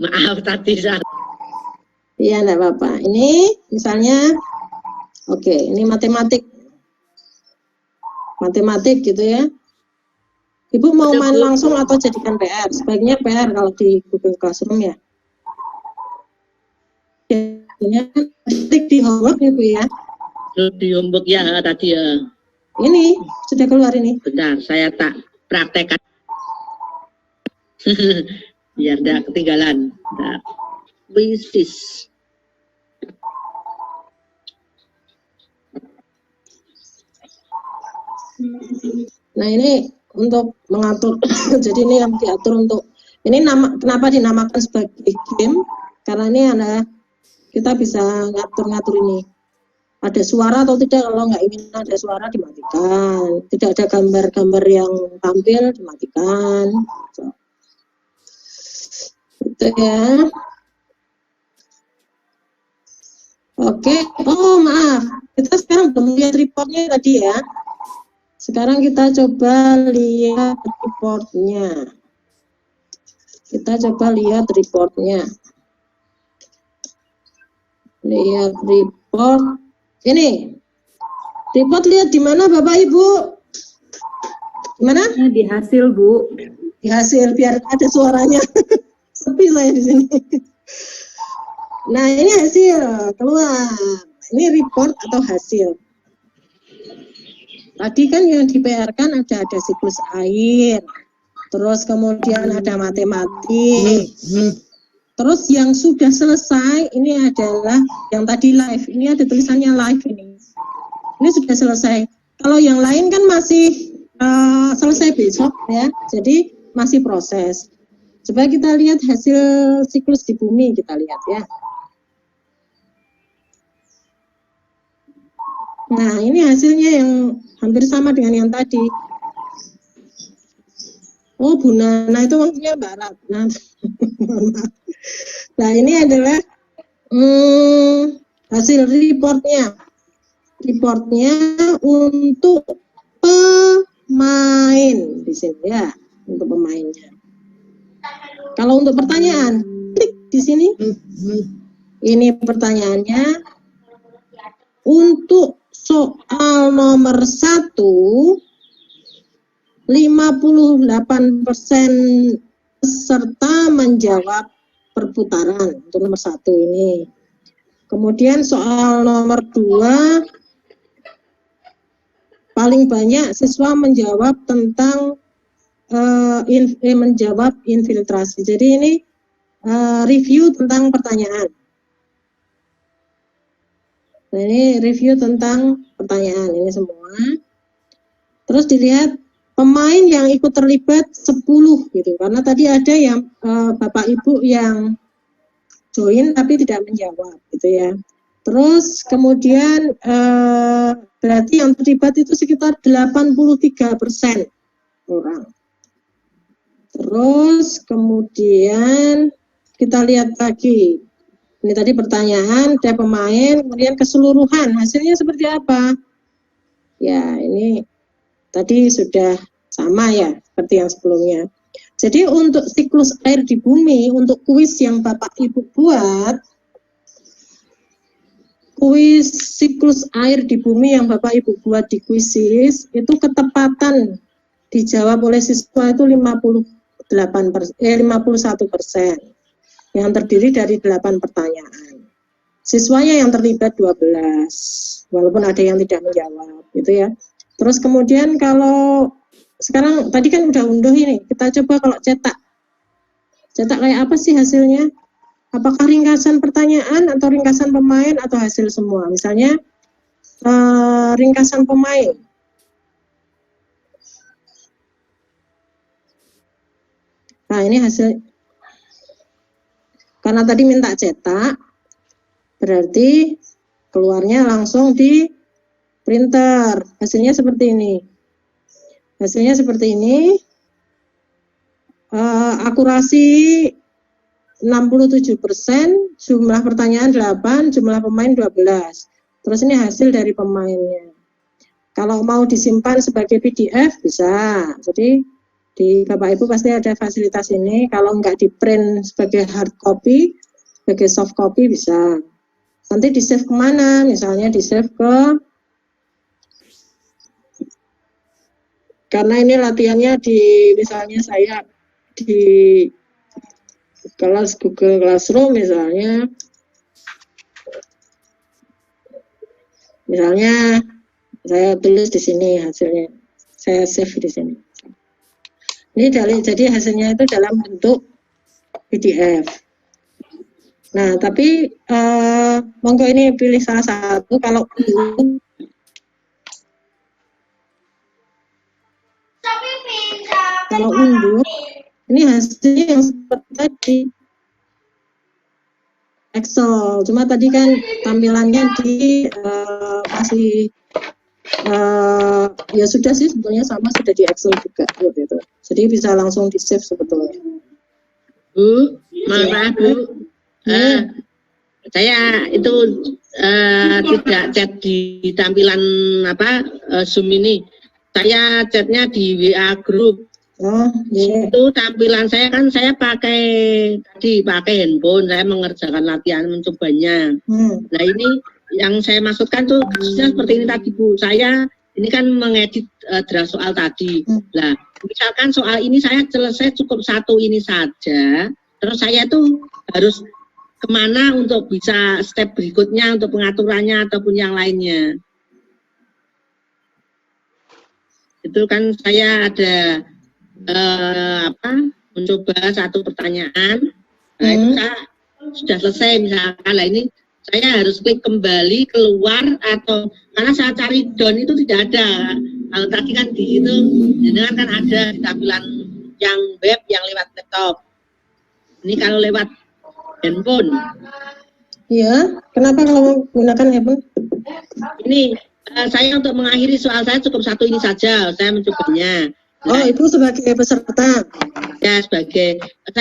maaf tadi saya. Iya, enggak apa-apa. Ini misalnya Oke, ini matematik gitu ya. Ibu mau main langsung atau jadikan PR? Sebaiknya PR kalau di Google Classroom ya. Jadinya ketik di homework Ibu ya. Di homework ya tadi ya. Ini sudah keluar ini. Bentar, saya tak praktekkan. Biar tidak ketinggalan. Nah, quizzes. Nah ini untuk mengatur, jadi ini yang diatur untuk, ini kenapa dinamakan sebagai game? Karena ini kita bisa ngatur-ngatur ini. Ada suara atau tidak, kalau nggak ingin ada suara dimatikan. Tidak ada gambar-gambar yang tampil dimatikan. Gitu ya. Oke, oh maaf, kita sekarang belum lihat reportnya tadi ya. Sekarang kita coba lihat reportnya. Kita coba lihat reportnya. Lihat report. Ini. Report lihat di mana Bapak Ibu? Di mana? Di hasil, Bu. Di hasil biar ada suaranya. Sepi saya di sini. Nah, ini hasil keluar. Ini report atau hasil. Tadi kan yang di PR kan ada siklus air, terus kemudian ada matematik, terus yang sudah selesai ini adalah yang tadi live, ini ada tulisannya live ini sudah selesai. Kalau yang lain kan masih selesai besok ya, jadi masih proses. Coba kita lihat hasil siklus di bumi, kita lihat ya. Nah, ini hasilnya yang hampir sama dengan yang tadi. Oh, Bu Nana itu maksudnya Barat. Nah, ini adalah hasil reportnya. Reportnya untuk pemain di sini ya, untuk pemainnya. Kalau untuk pertanyaan, klik di sini. Ini pertanyaannya. Untuk soal nomor 1, 58% peserta menjawab perputaran untuk nomor 1 ini. Kemudian soal nomor 2, paling banyak siswa menjawab tentang menjawab infiltrasi. Jadi ini review tentang pertanyaan. Nah, ini review tentang pertanyaan ini semua. Terus dilihat pemain yang ikut terlibat 10 gitu. Karena tadi ada yang Bapak Ibu yang join tapi tidak menjawab gitu ya. Terus kemudian berarti yang terlibat itu sekitar 83% orang. Terus kemudian kita lihat lagi. Ini tadi pertanyaan, ada pemain, kemudian keseluruhan, hasilnya seperti apa? Ya, ini tadi sudah sama ya, seperti yang sebelumnya. Jadi untuk siklus air di bumi, untuk kuis yang Bapak Ibu buat, kuis siklus air di bumi yang Bapak Ibu buat di kuisis, itu ketepatan dijawab oleh siswa itu 51%. Yang terdiri dari 8 pertanyaan. Siswanya yang terlibat 12, walaupun ada yang tidak menjawab, gitu ya. Terus kemudian kalau sekarang tadi kan udah unduh ini, kita coba kalau cetak. Cetak kayak apa sih hasilnya? Apakah ringkasan pertanyaan atau ringkasan pemain atau hasil semua? Misalnya ringkasan pemain. Nah, ini hasil. Karena tadi minta cetak, berarti keluarnya langsung di printer. Hasilnya seperti ini. Hasilnya seperti ini. Akurasi 67%, jumlah pertanyaan 8, jumlah pemain 12. Terus ini hasil dari pemainnya. Kalau mau disimpan sebagai PDF bisa. Jadi di Bapak Ibu pasti ada fasilitas ini. Kalau enggak di print sebagai hard copy, sebagai soft copy bisa. Nanti di save kemana? Misalnya di save ke, karena ini latihannya di, misalnya saya di kelas Google Classroom misalnya saya tulis di sini hasilnya, saya save di sini. Ini jadi hasilnya itu dalam bentuk PDF. Nah, tapi monggo ini pilih salah satu. Kalau unduh, ini hasilnya yang seperti tadi Excel. Cuma tadi kan tampilannya di masih ya sudah sih sebetulnya sama, sudah di Excel juga gitu. Jadi bisa langsung di save sebetulnya. Bu, maaf Bu. Saya itu tidak chat di tampilan Zoom ini. Saya chatnya di WA group. Oh, iya. Itu tampilan saya kan saya pakai handphone, saya mengerjakan latihan mencobanya. Nah ini yang saya maksudkan tuh seperti ini tadi Bu. Saya ini kan mengedit draft soal tadi. Nah, misalkan soal ini saya selesai cukup satu ini saja, terus saya tuh harus kemana untuk bisa step berikutnya untuk pengaturannya ataupun yang lainnya. Itu kan saya ada mencoba satu pertanyaan. Nah, itu saya sudah selesai misalkan. Nah, ini saya harus klik kembali keluar atau karena saya cari down itu tidak ada. Kalau tadi kan di situ jenengan kan ada di tampilan yang web yang lewat laptop. Ini kalau lewat handphone. Iya, kenapa kalau menggunakan handphone? Ini saya untuk mengakhiri soal saya cukup satu ini saja, saya mencobanya. Oh, itu sebagai peserta. Ya, saya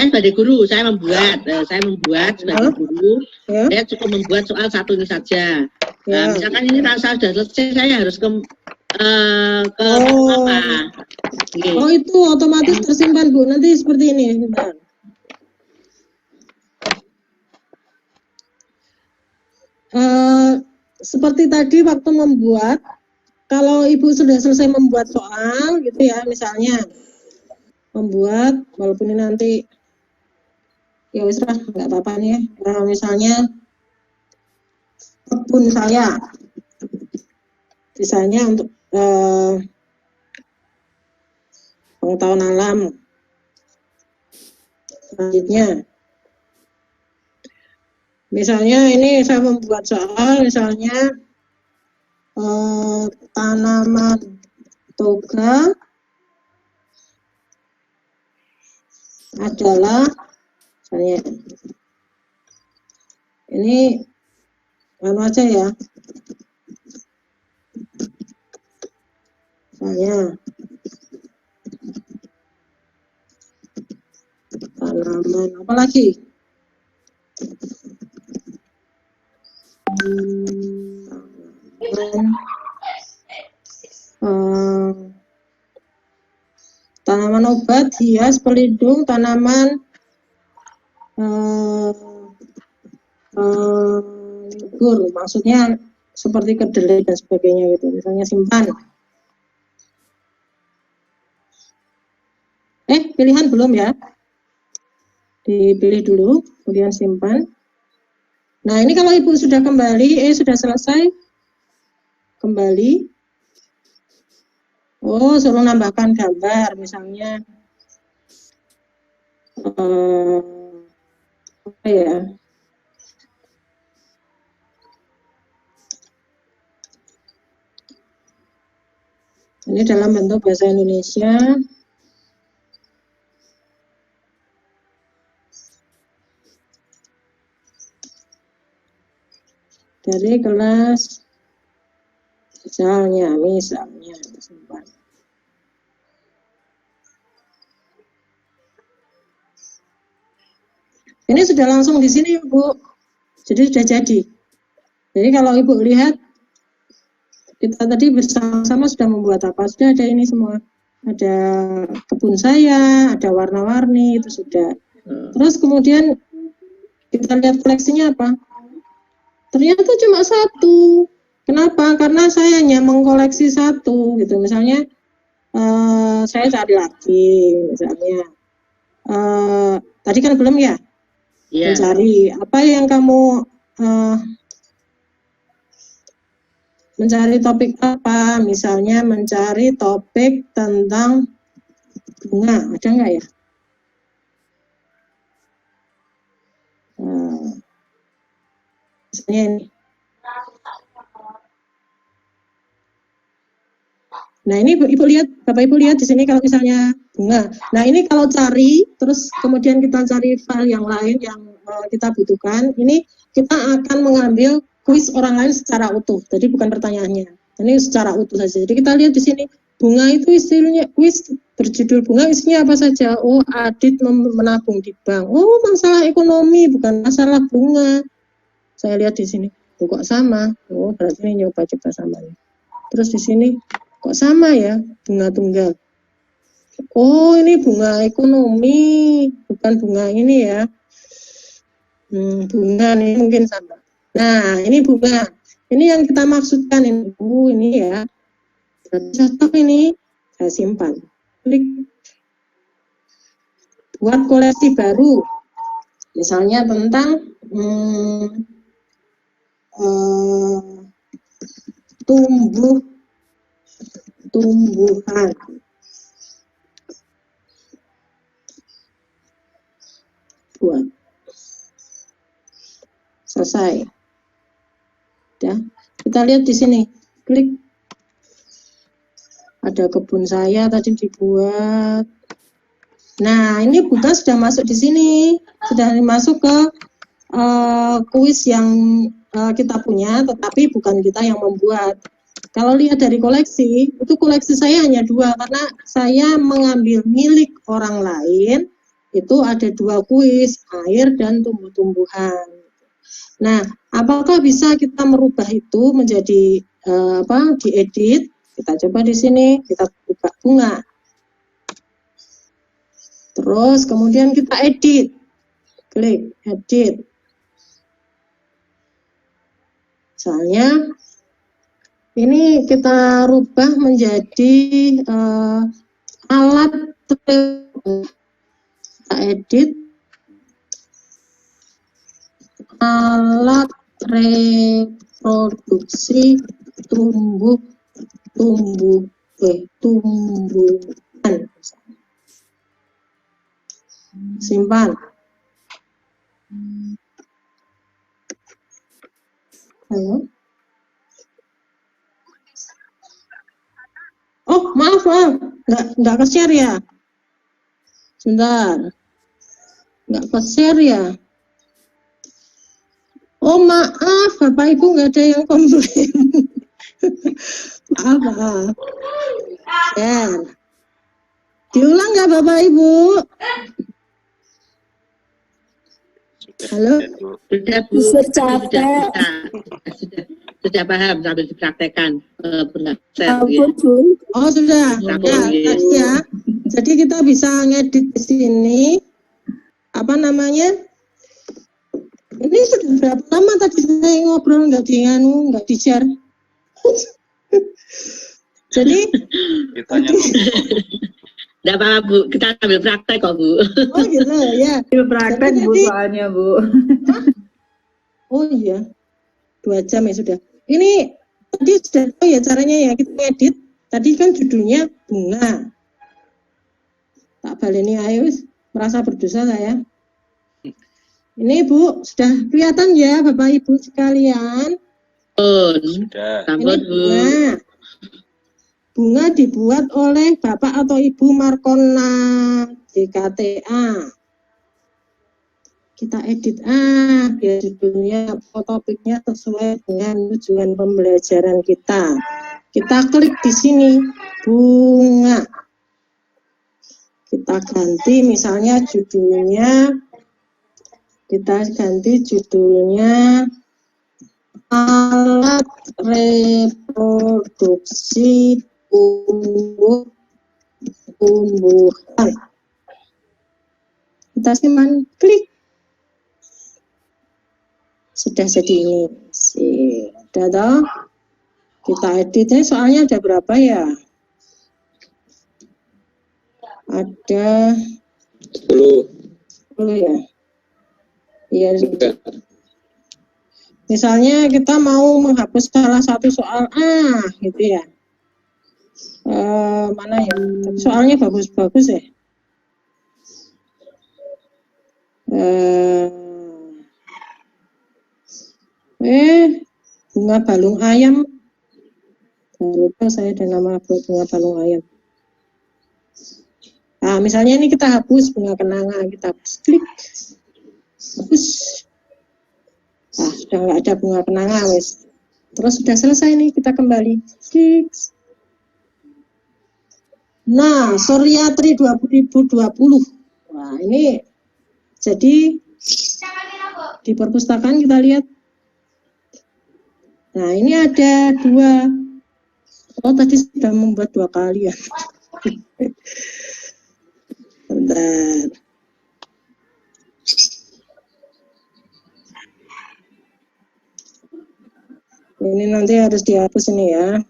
sebagai guru, saya membuat sebagai guru, saya cukup membuat soal satu ini saja. Nah, misalkan ini kalau saya sudah selesai, saya harus ke apa? Oh, itu otomatis tersimpan Bu. Nanti seperti ini. Bentar. Seperti tadi waktu membuat, kalau Ibu sudah selesai membuat soal gitu ya, misalnya membuat, walaupun ini nanti ya wis lah, nggak apa-apa nih ya. Misalnya kebun saya, misalnya untuk pengetahuan alam. Selanjutnya, misalnya ini saya membuat soal, misalnya tanaman toga adalah, misalnya ini aja ya, misalnya tanaman apa lagi? Tanaman obat, hias, pelindung, tanaman libur, maksudnya seperti kedelai dan sebagainya gitu, misalnya simpan. Pilihan belum ya? Dipilih dulu, kemudian simpan. Nah, ini kalau Ibu sudah kembali, sudah selesai, kembali. Oh, suruh nambahkan gambar, misalnya apa ya? Ini dalam bentuk bahasa Indonesia. Dari kelas misalnya simpan. Ini sudah langsung di sini Bu, jadi sudah jadi. Jadi kalau Ibu lihat, kita tadi bersama-sama sudah membuat apa? Sudah ada ini semua. Ada kebun saya, ada warna-warni, itu sudah. Terus kemudian kita lihat koleksinya apa? ternyata cuma satu. Kenapa? Karena saya hanya mengkoleksi satu gitu. Misalnya saya cari lagi, misalnya tadi kan belum ya, mencari apa yang kamu mencari topik apa, misalnya mencari topik tentang bunga, ada nggak ya? Misalnya ini. Nah ini Ibu lihat, Bapak Ibu lihat di sini kalau misalnya bunga. Nah ini kalau cari, terus kemudian kita cari file yang lain yang kita butuhkan, ini kita akan mengambil kuis orang lain secara utuh. Jadi bukan pertanyaannya, ini secara utuh saja. Jadi kita lihat di sini bunga itu istilahnya kuis berjudul bunga, isinya apa saja. Oh, Adit menabung di bank. Oh, masalah ekonomi bukan masalah bunga. Saya lihat di sini, kok sama. Oh, berarti ini nyoba coba sama. Terus di sini kok sama ya, bunga tunggal. Oh, ini bunga ekonomi, bukan bunga ini ya. Bunga ini mungkin sama. Nah, ini bunga. Ini yang kita maksudkan ini ya. Cocok ini, saya simpan. Klik. Buat koleksi baru. Misalnya tentang tumbuhan. Buat. Selesai. Ya. Kita lihat di sini. Klik. Ada kebun saya tadi dibuat. Nah, ini bunga sudah masuk di sini. Sudah masuk ke kuis yang kita punya, tetapi bukan kita yang membuat. Kalau lihat dari koleksi, itu koleksi saya hanya 2, karena saya mengambil milik orang lain, itu ada 2 kuis, air dan tumbuh-tumbuhan. Nah, apakah bisa kita merubah itu menjadi diedit? Kita coba di sini, kita buka bunga. Terus kemudian kita edit. Klik edit. Misalnya ini kita rubah menjadi alat kita edit alat reproduksi tumbuhan. Simpan. Halo. Oh, maaf, nggak ke-share ya? Sebentar. Nggak ke-share ya? Oh, maaf, Bapak Ibu nggak ada yang komplain. Maaf. Share. Diulang nggak Bapak Ibu? Halo? Sudah Bu, sudah paham sambil dipraktekkan. Oh sudah, ya, tadi ya. Jadi kita bisa ngedit di sini. Apa namanya? Ini sudah berapa lama tadi saya ngobrol nggak di share. Jadi enggak apa-apa Bu, kita sambil praktek kok Bu. Oh gitu ya. Sambil praktek Bu soalnya Bu. Oh iya, 2 jam ya sudah. Ini tadi sudah tahu ya caranya ya, kita edit. Tadi kan judulnya bunga. Tak baleni ayo, merasa berdosa saya. Ini Bu, sudah kelihatan ya Bapak Ibu sekalian? Oh, sudah. Ini bunga. Bunga dibuat oleh Bapak atau Ibu Markona DKTA. Kita edit biar judulnya atau topiknya sesuai dengan tujuan pembelajaran kita. Kita klik di sini bunga. Kita ganti misalnya judulnya, alat reproduksi tumbuhan. Kita simpan, klik. sudah jadi ini. Udah toh? Kita editnya soalnya ada berapa ya? Ada 10 ya. Iya. Misalnya kita mau menghapus salah satu soal gitu ya. Mana ya? Soalnya bagus-bagus ya. Bunga balung ayam. Lupa saya ada nama bunga balung ayam. Nah, misalnya ini kita hapus bunga kenanga, kita hapus, klik, hapus. Nah, sudah nggak ada bunga kenanga, wes. Terus sudah selesai nih, kita kembali. Klik. Nah, Suryatri 2020. Nah, ini jadi di perpustakaan kita lihat. Nah, ini ada 2. Oh, tadi sudah membuat 2 kali ya. Bentar. Ini nanti harus dihapus ini ya.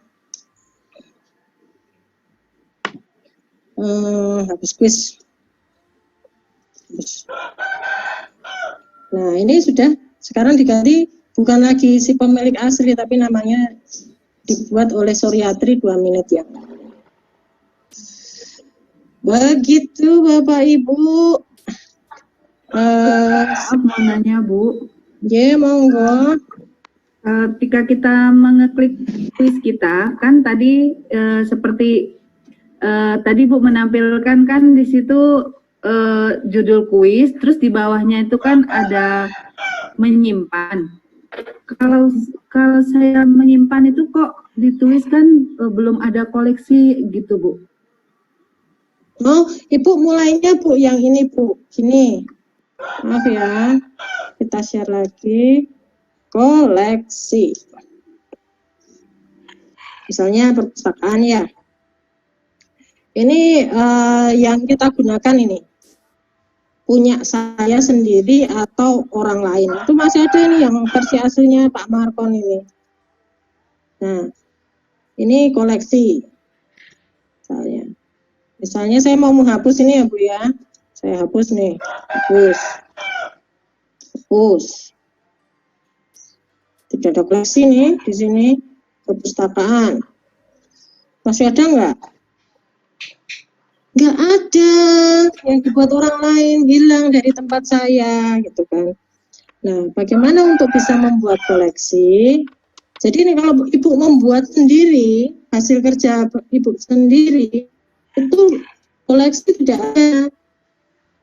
Hapus quiz. Nah, ini sudah sekarang diganti, bukan lagi si pemilik asli, tapi namanya dibuat oleh Suryatri 2 menit ya. Begitu Bapak Ibu. Mau nanya Bu. Ya, monggo. Ketika kita mengeklik kuis kita, kan tadi seperti tadi Bu menampilkan kan di situ judul kuis, terus di bawahnya itu kan ada menyimpan. Kalau saya menyimpan itu kok dituliskan belum ada koleksi gitu Bu. Oh, Ibu mulainya Bu yang ini Bu, gini. Maaf ya, kita share lagi. Koleksi. Misalnya perpustakaan ya. Ini yang kita gunakan ini. Punya saya sendiri atau orang lain. Itu masih ada ini yang versi aslinya Pak Markon ini. Nah, ini koleksi. Misalnya saya mau menghapus ini ya Bu ya. Saya hapus nih. Hapus. Tidak ada koleksi nih di sini, perpustakaan. Masih ada nggak? Nggak ada, yang dibuat orang lain hilang dari tempat saya, gitu kan. Nah, bagaimana untuk bisa membuat koleksi? Jadi ini kalau Ibu membuat sendiri, hasil kerja Ibu sendiri, itu koleksi tidak ada.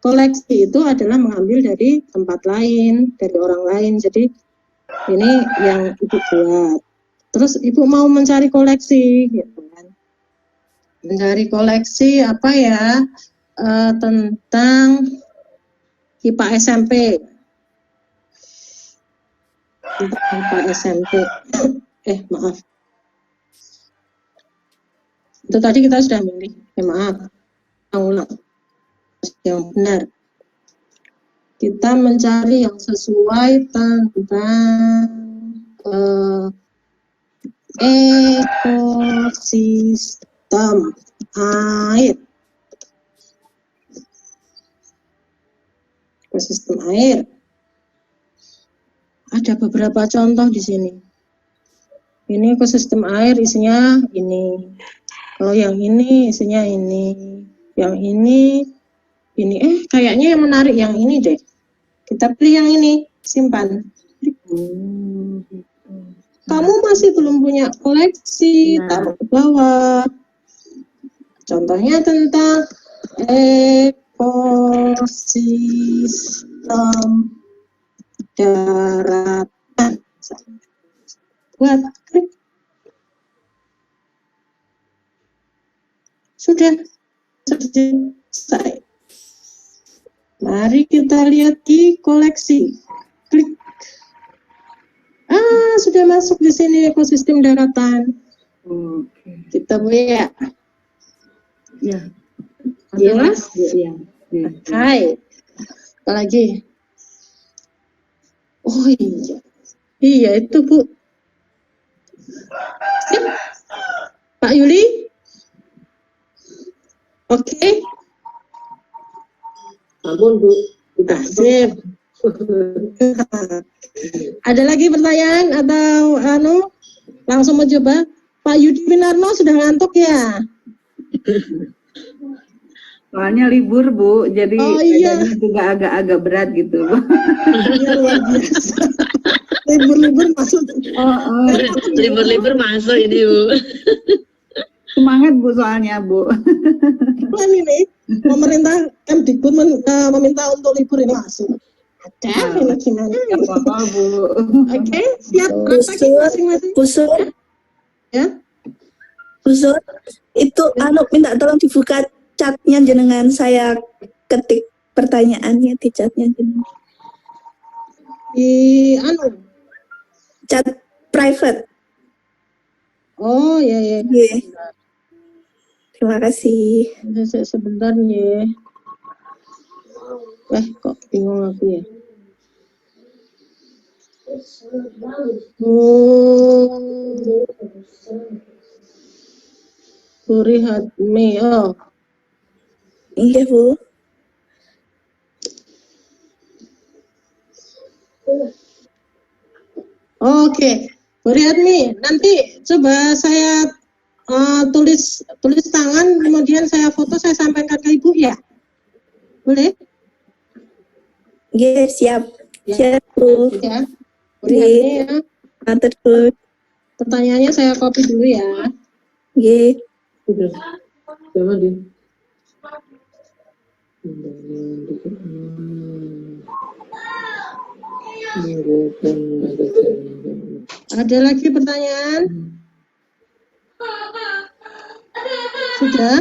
Koleksi itu adalah mengambil dari tempat lain, dari orang lain. Jadi ini yang Ibu buat. Terus Ibu mau mencari koleksi, gitu kan? Mencari koleksi apa ya? Tentang IPA SMP. Tentang IPA SMP. Maaf. Itu tadi kita sudah milih. Maaf. Ulang. Yang benar. Kita mencari yang sesuai tentang ekosistem air. Ekosistem air. Ada beberapa contoh di sini. Ini ekosistem air isinya ini. Kalau yang ini isinya ini. Yang ini. Kayaknya yang menarik yang ini deh. Kita pilih yang ini, simpan. Kamu masih belum punya koleksi, taruh ke bawah. Contohnya tentang ekosistem daratan. Buat klik. Sudah selesai. Mari kita lihat di koleksi. Klik. Sudah masuk di sini ekosistem daratan. Kita lihat. Ya. Jelas? Ya. Hai. Apa lagi? Oh iya. Iya itu Bu. Sip. Pak Yuli. Oke. Ampun Bu. Sip. Ada lagi pertanyaan atau langsung mau coba? Pak Yudi Winarno sudah ngantuk ya? Soalnya libur Bu, jadi iya. juga agak-agak berat gitu. Iya, luar biasa. Libur-libur masuk. Libur-libur masuk ini Bu. Semangat Bu soalnya Bu. Ini pemerintah Kemdikbud meminta untuk libur ini masuk. Ada ini gimana? Apa Bu? Oke, siap praktek masing-masing. Busur, Ya. busur, itu minta tolong dibuka chatnya jenengan, saya ketik pertanyaannya di chatnya jenengan. Di Chat private. Oh ya. Iya. Terima kasih. Sebentar ya. Kok bingung aku ya. Buri Hatmi. Oh. Iya Bu. Oke, Bu Riatmi, nanti coba saya tulis tangan, kemudian saya foto, saya sampaikan ke Ibu ya. Boleh? Iya, siap. Ya. Siap Bu. Ya. Bu Riatmi ya. Matur nuwun. Pertanyaannya saya copy dulu ya. Iya. Jangan di. Ada lagi pertanyaan? Sudah?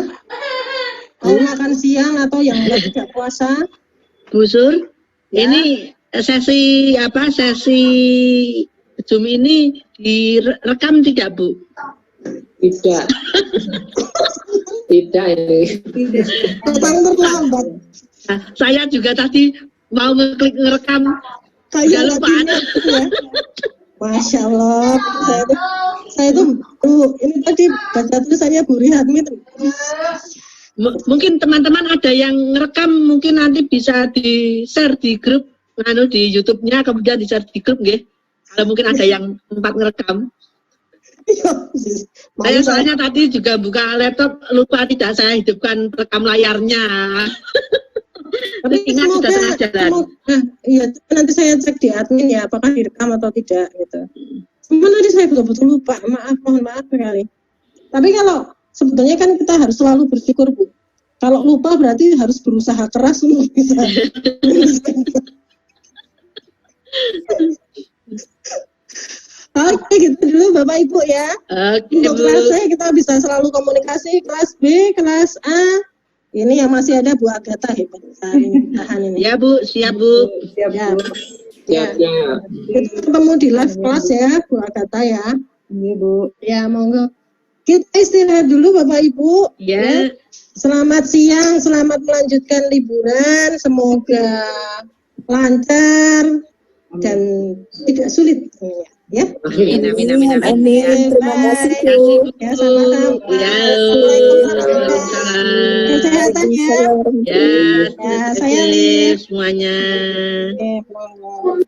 Mau makan siang atau yang tidak puasa? Bu Sur, Ya. ini sesi Zoom ini direkam tidak Bu? Tidak. Tidak ini. Datang terlambat. Nah, saya juga tadi mau ngeklik ngerekam, udah lupa. Ya. Masya Allah, saya tuh ini tadi baca tulisannya Bu Rihatmi. Mungkin teman-teman ada yang ngerekam, mungkin nanti bisa di-share di grup, di YouTube-nya, kemudian di-share di grup, nggih. Kalau mungkin ada yang sempat ngerekam. Saya soalnya tadi juga buka laptop, lupa tidak saya hidupkan rekam layarnya. Tapi ingat sudah tengah jalan. Iya, nanti saya cek di admin ya, apakah direkam atau tidak gitu. Cuma tadi saya betul-betul lupa, mohon maaf sekali. Tapi kalau sebetulnya kan kita harus selalu bersyukur Bu. Kalau lupa berarti harus berusaha keras untuk bisa. Oke, gitu dulu Bapak Ibu ya. Oke, Untuk Bu. kelas C kita bisa selalu komunikasi, kelas B, kelas A. Ini yang masih ada Bu Agatha hebat tahan ini. Ya Bu, siap Bu. Siap Ya. Bu. Ya. Siap. Kita ketemu di live kelas ya Bu Agatha ya. Iya Bu. Ya, monggo. Kita istirahat dulu Bapak Ibu. Ya. Selamat siang, selamat melanjutkan liburan. Semoga lancar dan tidak sulit. Ya. Amin, amin, amin, amin. Amin. Terima kasih Bu. Ya, sama-sama. Ya. Assalamualaikum warahmatullahi Waalaikumsalam. Kesehatan ya. Ya, Ya, saya terima kasih semuanya. Oke, monggo.